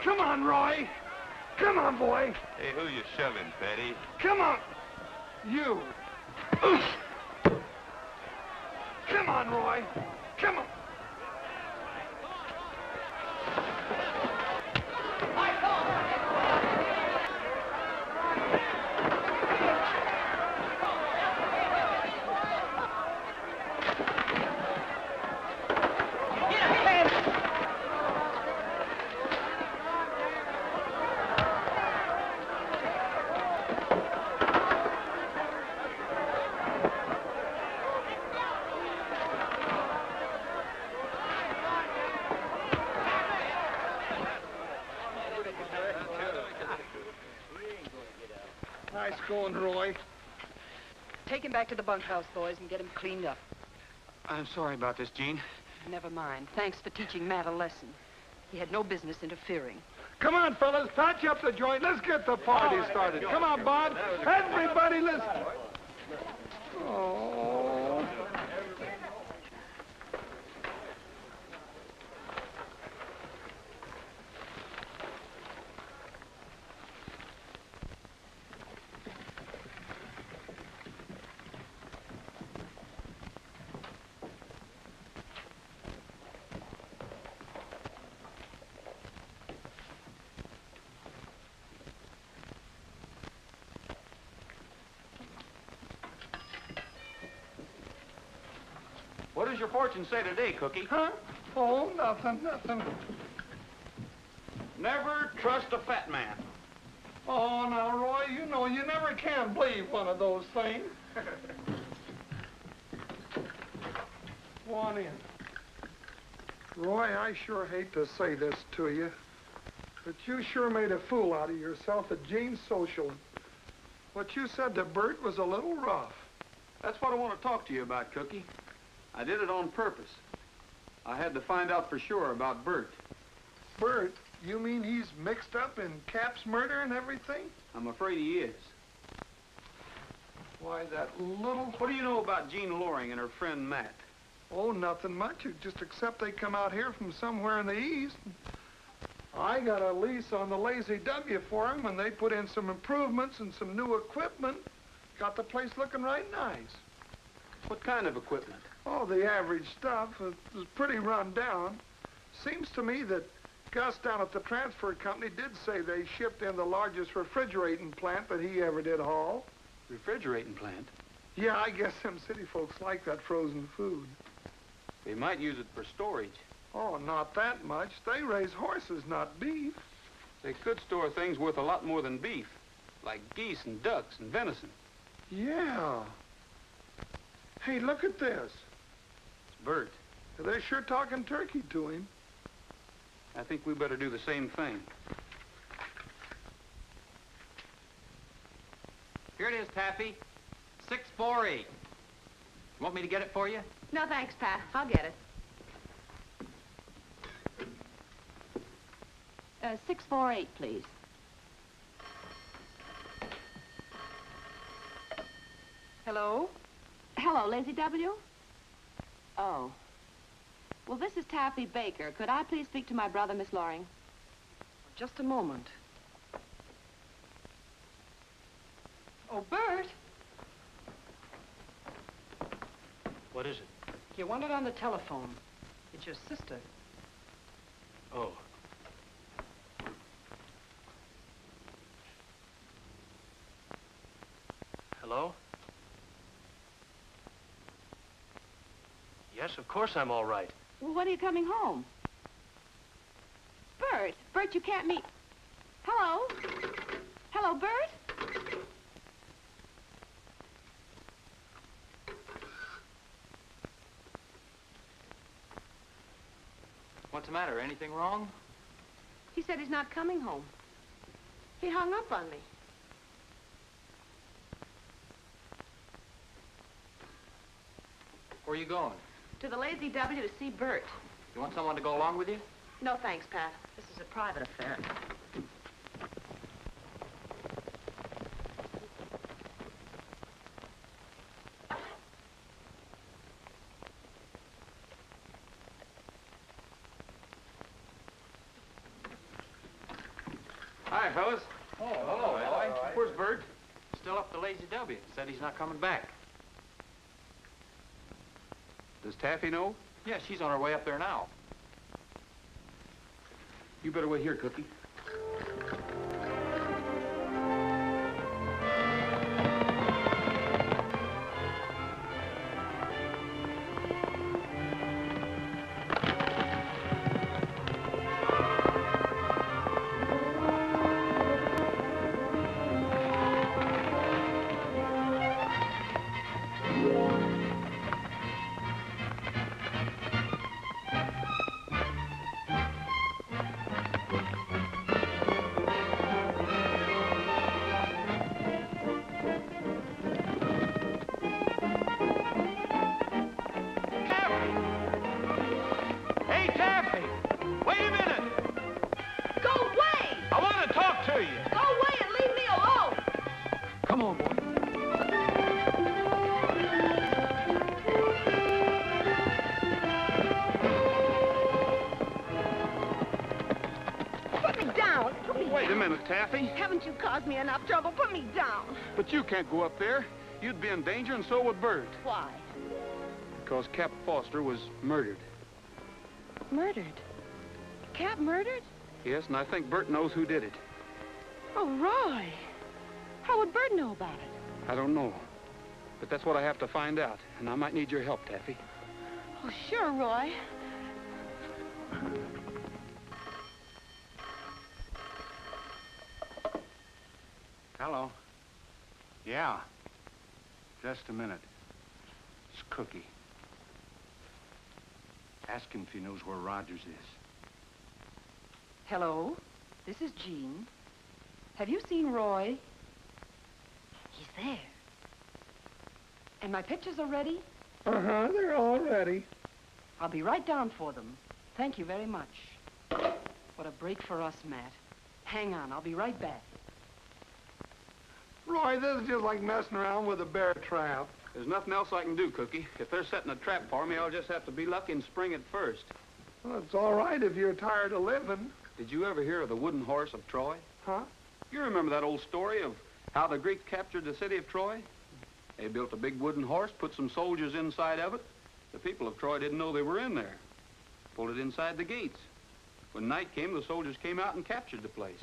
Speaker 7: Come on, Roy. Come on, boy.
Speaker 10: Hey, who you shoving, Betty?
Speaker 7: Come on. You. Come on, Roy. Come on. Nice going, Roy.
Speaker 9: Take him back to the bunkhouse, boys, and get him cleaned up.
Speaker 3: I'm sorry about this, Gene.
Speaker 9: Never mind. Thanks for teaching Matt a lesson. He had no business interfering.
Speaker 7: Come on, fellas, patch up the joint. Let's get the party started. Come on, Bob. Everybody listen. Oh.
Speaker 3: What does your fortune say today, Cookie?
Speaker 7: Huh? Oh, nothing.
Speaker 3: Never trust a fat man.
Speaker 7: Oh, now, Roy, you know you never can believe one of those things. Go on in. Roy, I sure hate to say this to you, but you sure made a fool out of yourself at Jean's social. What you said to Bert was a little rough.
Speaker 3: That's what I want to talk to you about, Cookie. I did it on purpose. I had to find out for sure about Bert.
Speaker 7: Bert? You mean he's mixed up in Cap's murder and everything?
Speaker 3: I'm afraid he is.
Speaker 7: Why, that little...
Speaker 3: What do you know about Jean Loring and her friend Matt?
Speaker 7: Oh, nothing much. Just except they come out here from somewhere in the east. I got a lease on the Lazy W for them, and they put in some improvements and some new equipment. Got the place looking right nice.
Speaker 3: What kind of equipment?
Speaker 7: Oh, the average stuff. It was pretty run down. Seems to me that Gus down at the transfer company did say they shipped in the largest refrigerating plant that he ever did haul.
Speaker 3: Refrigerating plant?
Speaker 7: Yeah, I guess them city folks like that frozen food.
Speaker 3: They might use it for storage.
Speaker 7: Oh, not that much. They raise horses, not beef.
Speaker 3: They could store things worth a lot more than beef, like geese and ducks and venison.
Speaker 7: Yeah. Hey, look at this.
Speaker 3: It's Bert.
Speaker 7: They're sure talking turkey to him.
Speaker 3: I think we better do the same thing.
Speaker 13: Here it is, Taffy. 648. Want me to get it for you?
Speaker 8: No, thanks, Pat. I'll get it. 648, please.
Speaker 9: Hello?
Speaker 8: Hello, Lazy W? Oh. Well, this is Taffy Baker. Could I please speak to my brother, Miss Loring?
Speaker 9: Just a moment. Oh, Bert!
Speaker 11: What is it?
Speaker 9: You want it on the telephone. It's your sister.
Speaker 11: Oh. Hello? Yes, of course I'm all right.
Speaker 8: Well, when are you coming home? Bert! Bert, you can't meet... Hello? Hello, Bert?
Speaker 13: What's the matter? Anything wrong?
Speaker 8: He said he's not coming home. He hung up on me.
Speaker 13: Where are you going?
Speaker 8: To the Lazy W to see Bert.
Speaker 13: You want someone to go along with you?
Speaker 8: No, thanks, Pat. This is a private affair.
Speaker 3: Hi, fellas.
Speaker 13: Oh, hello, Roy.
Speaker 3: Where's Bert?
Speaker 13: Still up the Lazy W. Said he's not coming back.
Speaker 3: Does Taffy know?
Speaker 13: Yeah, she's on her way up there now.
Speaker 3: You better wait here, Cookie. Taffy?
Speaker 14: Haven't you caused me enough trouble? Put me down.
Speaker 3: But you can't go up there. You'd be in danger, and so would Bert.
Speaker 14: Why?
Speaker 3: Because Cap Foster was murdered.
Speaker 14: Murdered? Cap murdered?
Speaker 3: Yes, and I think Bert knows who did it.
Speaker 14: Oh, Roy. How would Bert know about it?
Speaker 3: I don't know. But that's what I have to find out, and I might need your help, Taffy.
Speaker 14: Oh, sure, Roy.
Speaker 2: Hello. Yeah. Just a minute. It's Cookie. Ask him if he knows where Rogers is.
Speaker 9: Hello, this is Jean. Have you seen Roy? He's there. And my pictures are ready?
Speaker 7: Uh-huh, they're all ready.
Speaker 9: I'll be right down for them. Thank you very much. What a break for us, Matt. Hang on, I'll be right back.
Speaker 7: Roy, this is just like messing around with a bear trap.
Speaker 3: There's nothing else I can do, Cookie. If they're setting a trap for me, I'll just have to be lucky and spring it first.
Speaker 7: Well, it's all right if you're tired of living.
Speaker 3: Did you ever hear of the wooden horse of Troy?
Speaker 7: Huh?
Speaker 3: You remember that old story of how the Greeks captured the city of Troy? They built a big wooden horse, put some soldiers inside of it. The people of Troy didn't know they were in there. Pulled it inside the gates. When night came, the soldiers came out and captured the place.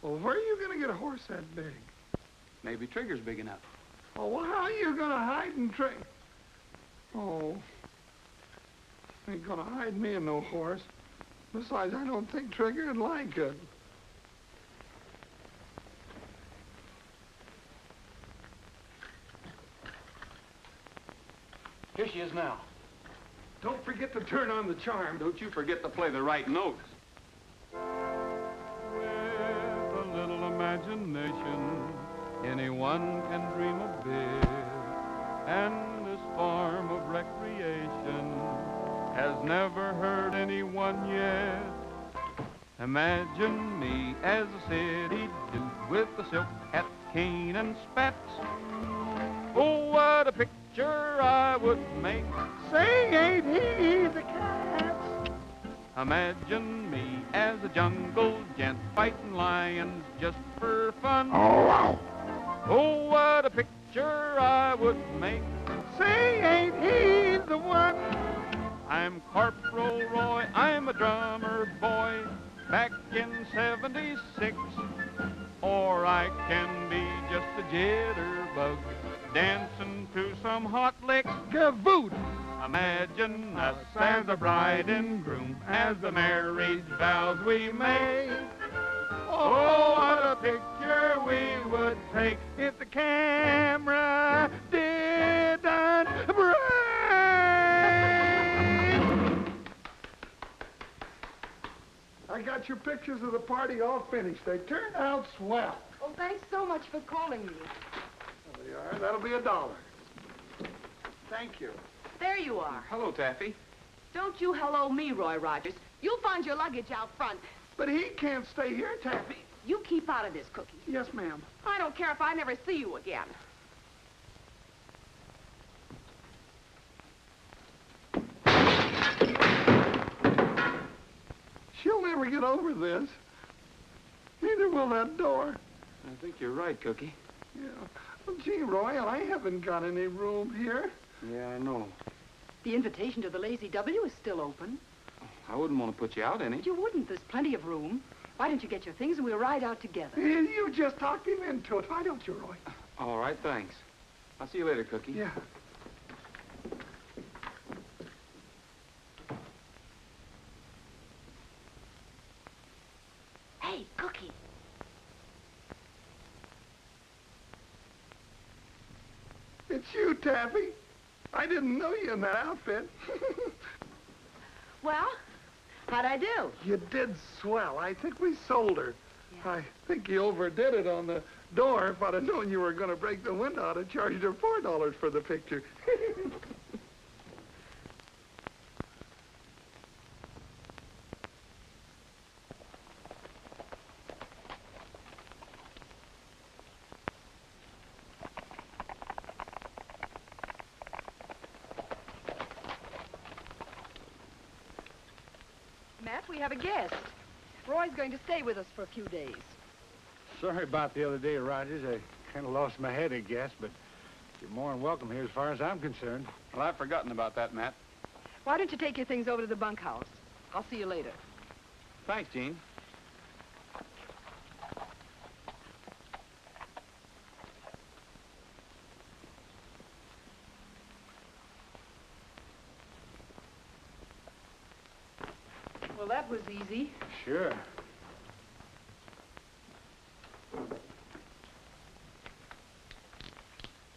Speaker 7: Well, where are you going to get a horse that big?
Speaker 3: Maybe Trigger's big enough.
Speaker 7: Oh, well, how are you going to hide and trick? Oh, ain't going to hide me in no horse. Besides, I don't think Trigger'd like it.
Speaker 3: Here she is now.
Speaker 7: Don't forget to turn on the charm.
Speaker 3: Don't you forget to play the right notes.
Speaker 1: With a little imagination, anyone can dream a bit. And this form of recreation has never hurt anyone yet. Imagine me as a city dude with a silk hat, cane, and spats. Oh, what a picture I would make. Say, ain't he the cat? Imagine me as a jungle gent fighting lions just for fun. Oh, what a picture I would make. Say, ain't he
Speaker 7: the one.
Speaker 1: I'm Corporal Roy, I'm a drummer boy, back in 76. Or I can be just a jitterbug, dancing to some hot licks.
Speaker 7: Gavoot!
Speaker 1: Imagine us as a bride and groom, as the marriage vows we make. Oh, what a picture we would take if the camera didn't break.
Speaker 7: I got your pictures of the party all finished. They turned out swell.
Speaker 9: Oh, thanks so much for calling me.
Speaker 7: There you are. That'll be $1. Thank you.
Speaker 8: There you are.
Speaker 3: Hello, Taffy.
Speaker 8: Don't you hello me, Roy Rogers. You'll find your luggage out front.
Speaker 7: But he can't stay here, Taffy.
Speaker 8: You keep out of this, Cookie.
Speaker 7: Yes, ma'am.
Speaker 8: I don't care if I never see you again.
Speaker 7: She'll never get over this. Neither will that door.
Speaker 3: I think you're right, Cookie.
Speaker 7: Yeah. Well, gee, Roy, I haven't got any room here.
Speaker 3: Yeah, I know.
Speaker 9: The invitation to the Lazy W is still open.
Speaker 3: I wouldn't want to put you out any.
Speaker 9: You wouldn't. There's plenty of room. Why don't you get your things and we'll ride out together?
Speaker 7: You just talked him into it. Why don't you, Roy?
Speaker 3: All right, thanks. I'll see you later, Cookie.
Speaker 7: Yeah.
Speaker 8: Hey, Cookie.
Speaker 7: It's you, Taffy. I didn't know you in that outfit.
Speaker 8: Well, how'd I do?
Speaker 7: You did swell. I think we sold her. Yeah. I think you overdid it on the door. If I'd have known you were going to break the window, I'd have charged her $4 for the picture.
Speaker 9: Matt, we have a guest. Roy's going to stay with us for a few days.
Speaker 2: Sorry about the other day, Rogers. I kind of lost my head, I guess, but you're more than welcome here as far as I'm concerned.
Speaker 3: Well, I've forgotten about that, Matt.
Speaker 9: Why don't you take your things over to the bunkhouse? I'll see you later.
Speaker 3: Thanks, Gene.
Speaker 9: Well, that was easy.
Speaker 2: Sure.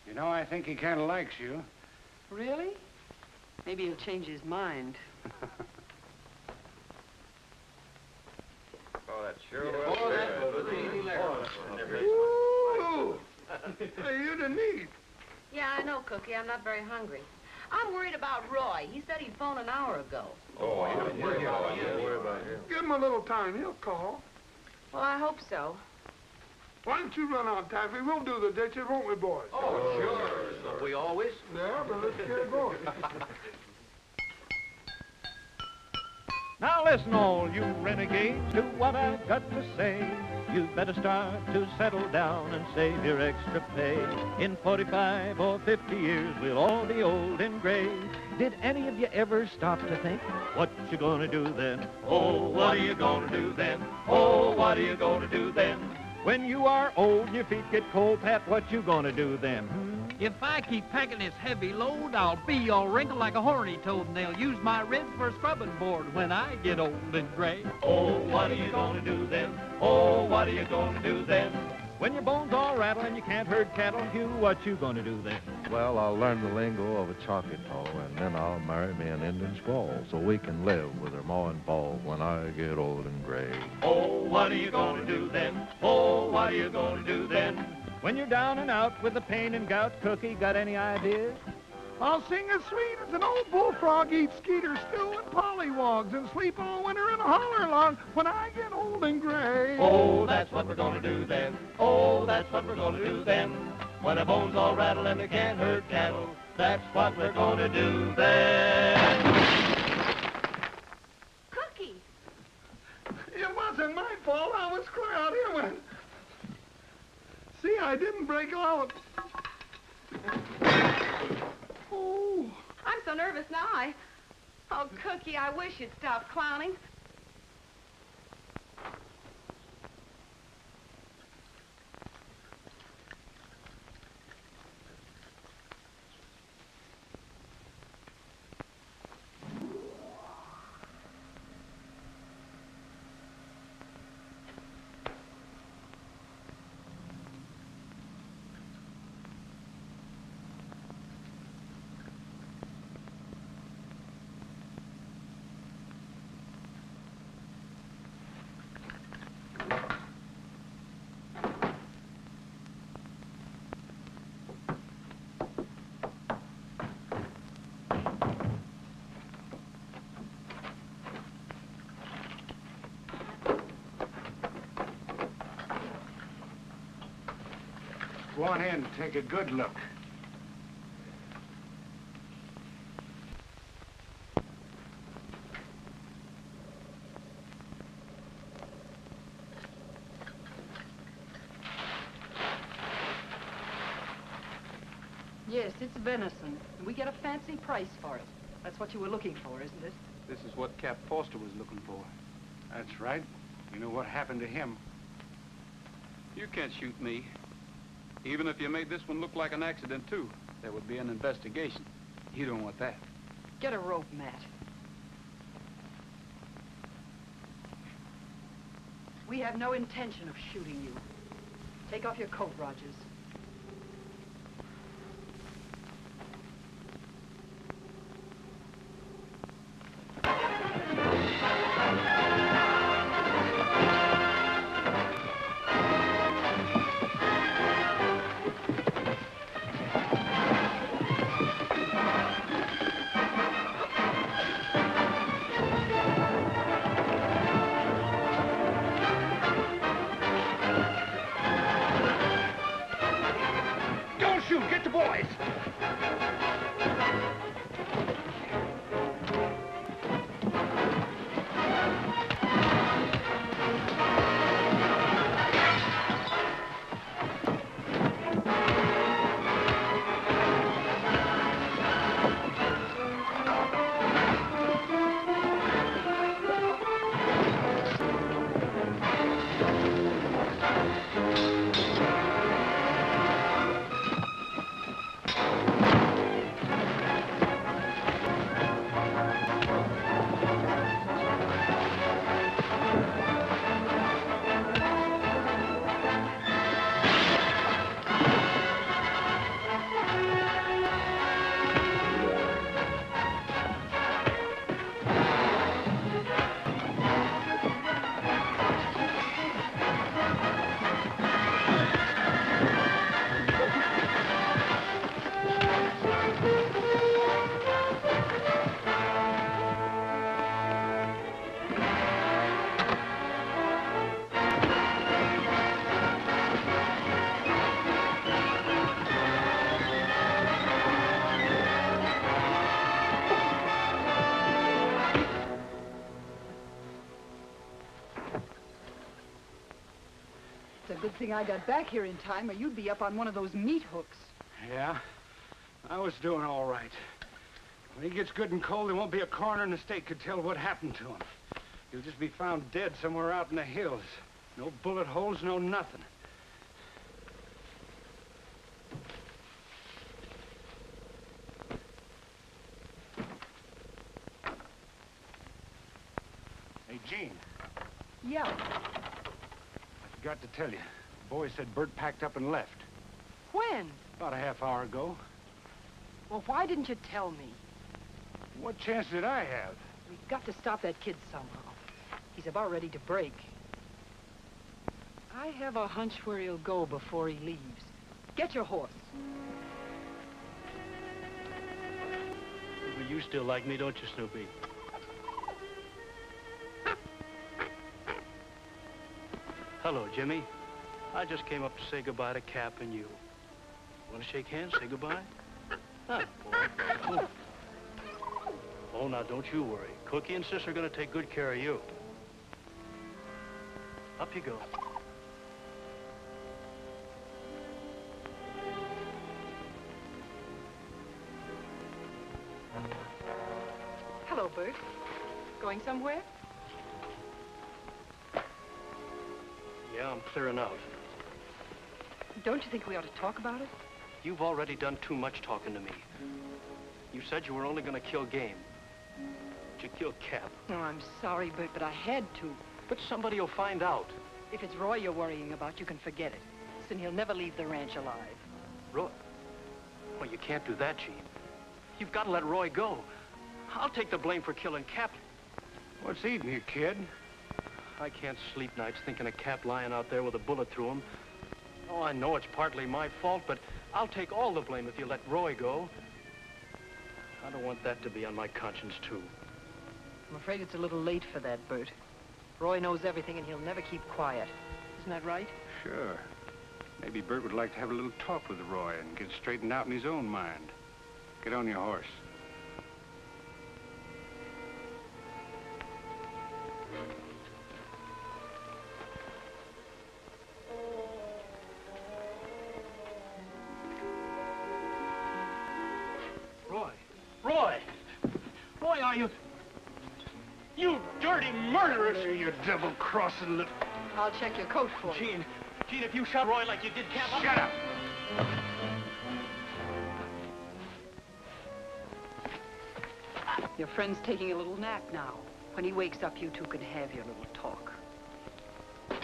Speaker 2: You know, I think he kind of likes you.
Speaker 9: Really? Maybe he'll change his mind.
Speaker 12: Oh, that sure
Speaker 7: Ooh! Hey, you Denise.
Speaker 8: Yeah, I know, Cookie. I'm not very hungry. I'm worried about Roy. He said he'd phone an hour ago.
Speaker 12: Oh, yeah, worry about him.
Speaker 7: Give him a little time. He'll call.
Speaker 8: Well, I hope so.
Speaker 7: Why don't you run on, Taffy? We'll do the ditches, won't we, boys?
Speaker 12: Oh, sure. Don't we always?
Speaker 7: Yeah, but let's get it going.
Speaker 1: Now listen, all you renegades, to what I've got to say. You better start to settle down and save your extra pay. In 45 or 50 years, we'll all be old and gray. Did any of you ever stop to think, what you gonna do then? Oh, what are you gonna do then? Oh, what are you gonna do then? When you are old and your feet get cold, Pat, what you gonna do then?
Speaker 15: If I keep packing this heavy load, I'll be all wrinkled like a horny toad, and they'll use my ribs for a scrubbing board when I get old and gray.
Speaker 1: Oh, what are you gonna do then? Oh, what are you gonna do then? When your bones all rattle and you can't herd cattle, Hugh, what you gonna do then?
Speaker 16: Well, I'll learn the lingo of a Choctaw, and then I'll marry me an Indian squaw, so we can live with her ma and pa when I get old and gray.
Speaker 1: Oh, what are you gonna do then? Oh, what are you gonna do then? When you're down and out with the pain and gout, Cookie, got any ideas?
Speaker 7: I'll sing as sweet as an old bullfrog, eat skeeter stew and pollywogs, and sleep all winter in a holler log when I get old and gray.
Speaker 1: Oh, that's what we're gonna do then. Oh, that's what we're gonna do then. When our bones all rattle and we can't herd cattle, that's what we're gonna do then.
Speaker 8: Cookie!
Speaker 7: It wasn't my fault. I was clear out here when... See, I didn't break all of... Oh.
Speaker 8: I'm so nervous
Speaker 14: nervous now. Oh, Cookie, I wish you'd stop clowning.
Speaker 2: Go on in and take a good look.
Speaker 9: Yes, it's venison. And we get a fancy price for it. That's what you were looking for, isn't it?
Speaker 3: This is what Cap Foster was looking for.
Speaker 2: That's right. You know what happened to him.
Speaker 3: You can't shoot me. Even if you made this one look like an accident, too, there would be an investigation. You don't want that.
Speaker 9: Get a rope, Matt. We have no intention of shooting you. Take off your coat, Rogers.
Speaker 6: Get the boys!
Speaker 9: It's a good thing I got back here in time, or you'd be up on one of those meat hooks.
Speaker 2: Yeah? I was doing all right. When he gets good and cold, there won't be a coroner in the state could tell what happened to him. He'll just be found dead somewhere out in the hills. No bullet holes, no nothing. Hey, Gene.
Speaker 9: Yeah.
Speaker 2: I forgot to tell you. The boy said Bert packed up and left.
Speaker 9: When?
Speaker 2: About a half hour ago.
Speaker 9: Well, why didn't you tell me?
Speaker 2: What chance did I have?
Speaker 9: We've got to stop that kid somehow. He's about ready to break. I have a hunch where he'll go before he leaves. Get your horse.
Speaker 11: Well, you still like me, don't you, Snoopy? Hello, Jimmy. I just came up to say goodbye to Cap and you. Want to shake hands, say goodbye? Huh, boy. Oh, now, don't you worry. Cookie and Sis are going to take good care of you. Up you go.
Speaker 9: Hello, Bert. Going somewhere?
Speaker 11: Yeah, I'm clearing out.
Speaker 9: Don't you think we ought to talk about it?
Speaker 11: You've already done too much talking to me. You said you were only going to kill game. But you killed Cap.
Speaker 9: Oh, I'm sorry, Bert, but I had to.
Speaker 11: But somebody will find out.
Speaker 9: If it's Roy you're worrying about, you can forget it. Listen, he'll never leave the ranch alive.
Speaker 11: Roy? Well, you can't do that, Gene. You've got to let Roy go. I'll take the blame for killing Cap.
Speaker 2: What's eating you, kid?
Speaker 11: I can't sleep nights thinking of Cap lying out there with a bullet through him. Oh, I know it's partly my fault, but I'll take all the blame if you let Roy go. I don't want that to be on my conscience, too.
Speaker 9: I'm afraid it's a little late for that, Bert. Roy knows everything, and he'll never keep quiet. Isn't that right?
Speaker 2: Sure. Maybe Bert would like to have a little talk with Roy and get straightened out in his own mind. Get on your horse.
Speaker 11: Roy! Roy, are you... You dirty murderers!
Speaker 2: There, you double-crossing little...
Speaker 9: I'll check your coat for you.
Speaker 11: Gene, if you shot Roy like you did Cap...
Speaker 2: Shut up!
Speaker 9: Your friend's taking a little nap now. When he wakes up, you two can have your little talk.
Speaker 2: This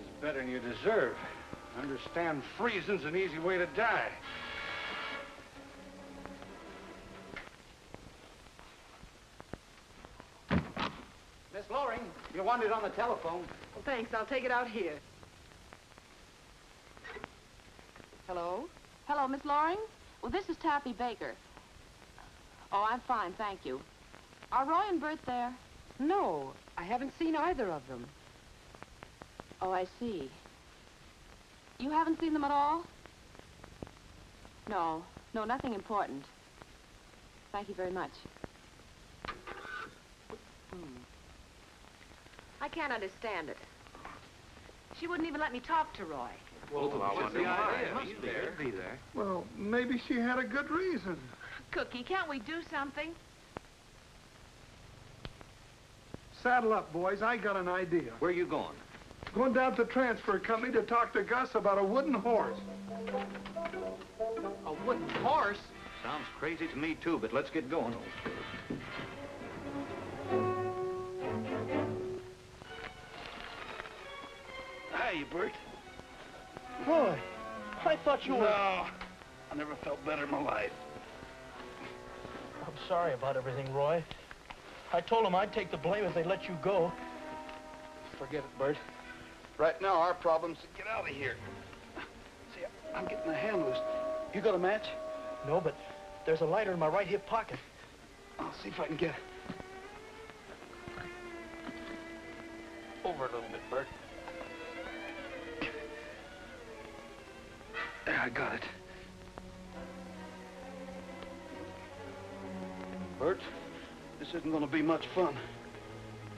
Speaker 2: is better than you deserve. Understand freezing's an easy way to die.
Speaker 5: Miss Loring, you wanted on the telephone.
Speaker 9: Well, thanks. I'll take it out here. Hello?
Speaker 8: Hello, Miss Loring? Well, this is Taffy Baker. Oh, I'm fine, thank you. Are Roy and Bert there?
Speaker 9: No, I haven't seen either of them.
Speaker 8: Oh, I see. You haven't seen them at all? No, nothing important. Thank you very much. I can't understand it. She wouldn't even let me talk to Roy.
Speaker 2: Well, what's the idea? He'd be there.
Speaker 7: Well, maybe she had a good reason.
Speaker 8: Cookie, can't we do something?
Speaker 7: Saddle up, boys. I got an idea.
Speaker 12: Where are you going?
Speaker 7: Going down to the transfer company to talk to Gus about a wooden horse.
Speaker 11: A wooden horse?
Speaker 12: Sounds crazy to me, too, but let's get going.
Speaker 11: Hey, Bert. Roy, I thought you were...
Speaker 2: No, I never felt better in my life.
Speaker 11: I'm sorry about everything, Roy. I told them I'd take the blame if they let you go.
Speaker 2: Forget it, Bert. Right now, our problem's to get out of here. See, I'm getting the hand loose. You got a match?
Speaker 11: No, but there's a lighter in my right hip pocket.
Speaker 2: I'll see if I can get it. Over a little bit, Bert. There, I got it. Bert, this isn't going to be much fun.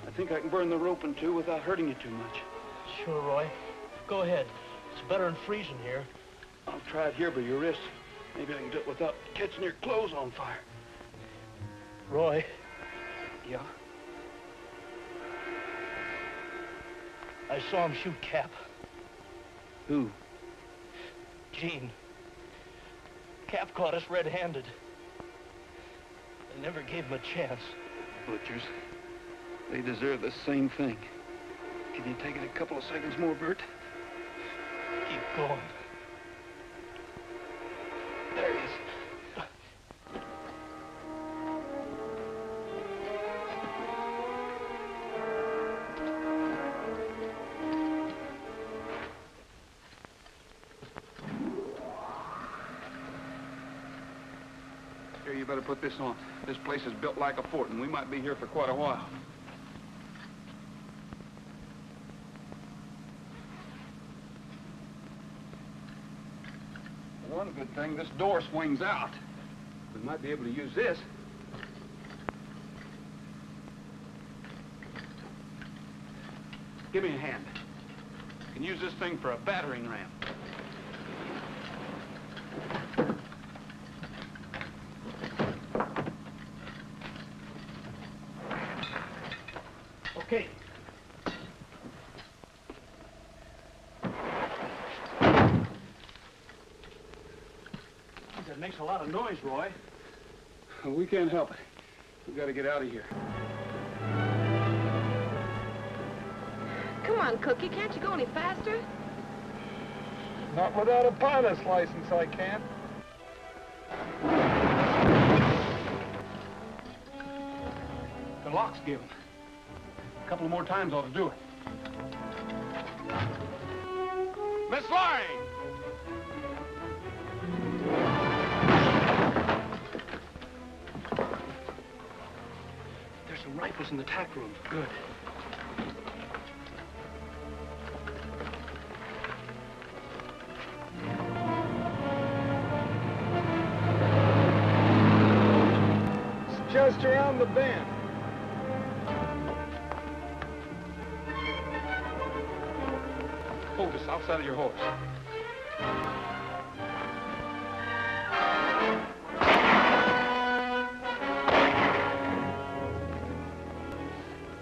Speaker 2: I think I can burn the rope in two without hurting you too much.
Speaker 11: Sure, Roy. Go ahead. It's better than freezing here.
Speaker 2: I'll try it here by your wrist. Maybe I can do it without catching your clothes on fire.
Speaker 11: Roy.
Speaker 2: Yeah?
Speaker 11: I saw him shoot Cap.
Speaker 2: Who?
Speaker 11: Gene. Cap caught us red-handed. I never gave him a chance.
Speaker 2: Butchers. They deserve the same thing. Can you take it a couple of seconds more, Bert?
Speaker 11: Keep going.
Speaker 2: There it is. Here, you better put this on. This place is built like a fort, and we might be here for quite a while. One good thing, this door swings out. We might be able to use this. Give me a hand. You can use this thing for a battering ram. Okay.
Speaker 11: That makes a lot of noise, Roy.
Speaker 2: We can't help it. We gotta get out of here.
Speaker 8: Come on, Cookie. Can't you go any faster?
Speaker 7: Not without a pilot's license, I can't.
Speaker 2: The lock's given. A couple more times ought to do it.
Speaker 4: Miss Loring!
Speaker 11: There's some rifles in the tack room. Good.
Speaker 7: It's just around the bend.
Speaker 2: Hold this outside of your horse.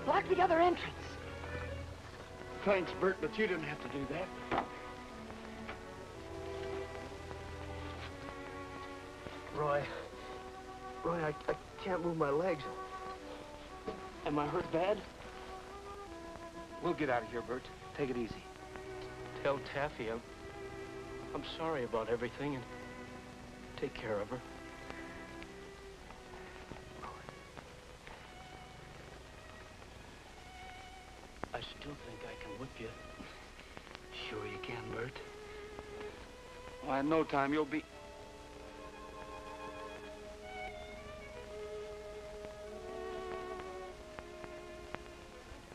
Speaker 14: Block the other entrance.
Speaker 7: Thanks, Bert, but you didn't have to do that.
Speaker 11: Roy, I can't move my legs. Am I hurt bad?
Speaker 2: We'll get out of here, Bert. Take it easy.
Speaker 11: Tell Taffy I'm sorry about everything, and take care of her. I still think I can whip you. Sure you can, Bert.
Speaker 2: Why, in no time you'll be...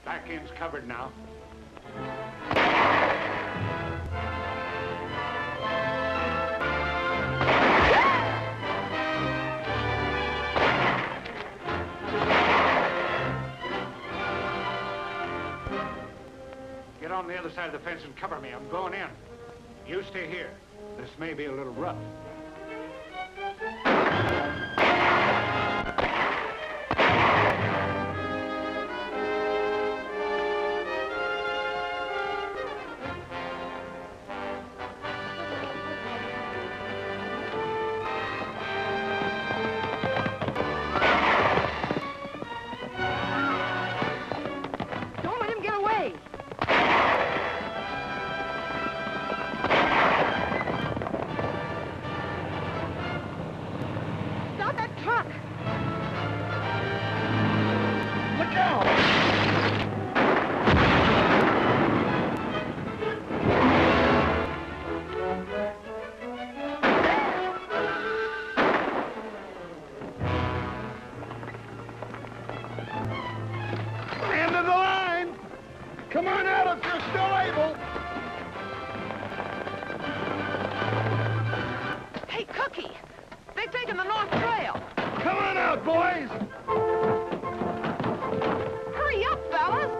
Speaker 2: Back end's covered now. Get on the other side of the fence and cover me. I'm going in. You stay here. This may be a little rough.
Speaker 14: Don't let him get away. Stop that truck.
Speaker 7: Look out! End of the line! Come on out if you're still able!
Speaker 14: Hey, Cookie. They've taken the North Trail.
Speaker 7: Come on out, boys!
Speaker 14: Hurry up, fellas.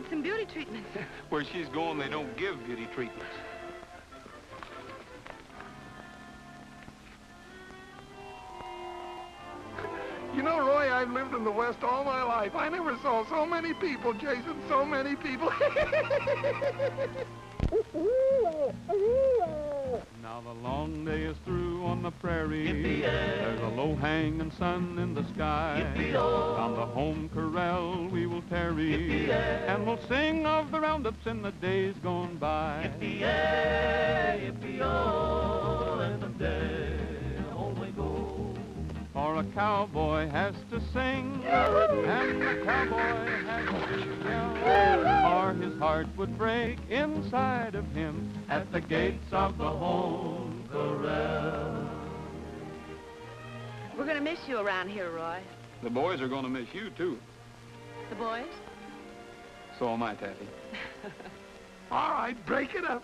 Speaker 14: some beauty treatments.
Speaker 3: Where she's going, they don't give beauty treatments.
Speaker 7: You know, Roy, I've lived in the West all my life. I never saw so many people, Jason, so many people.
Speaker 1: Now the long day is through on the prairie. There's a low-hanging sun in the sky. Down the home corral we will tarry, and we'll sing of the roundups in the days gone by. Yippee-oh, and the day home we go. For a cowboy has to sing, and the cowboy has to yell, or his heart would break inside of him at the gates of the home corral.
Speaker 8: We're going to miss you around here, Roy.
Speaker 3: The boys are going to miss you, too.
Speaker 8: The boys?
Speaker 3: So am I, Taffy.
Speaker 7: All right, break it up.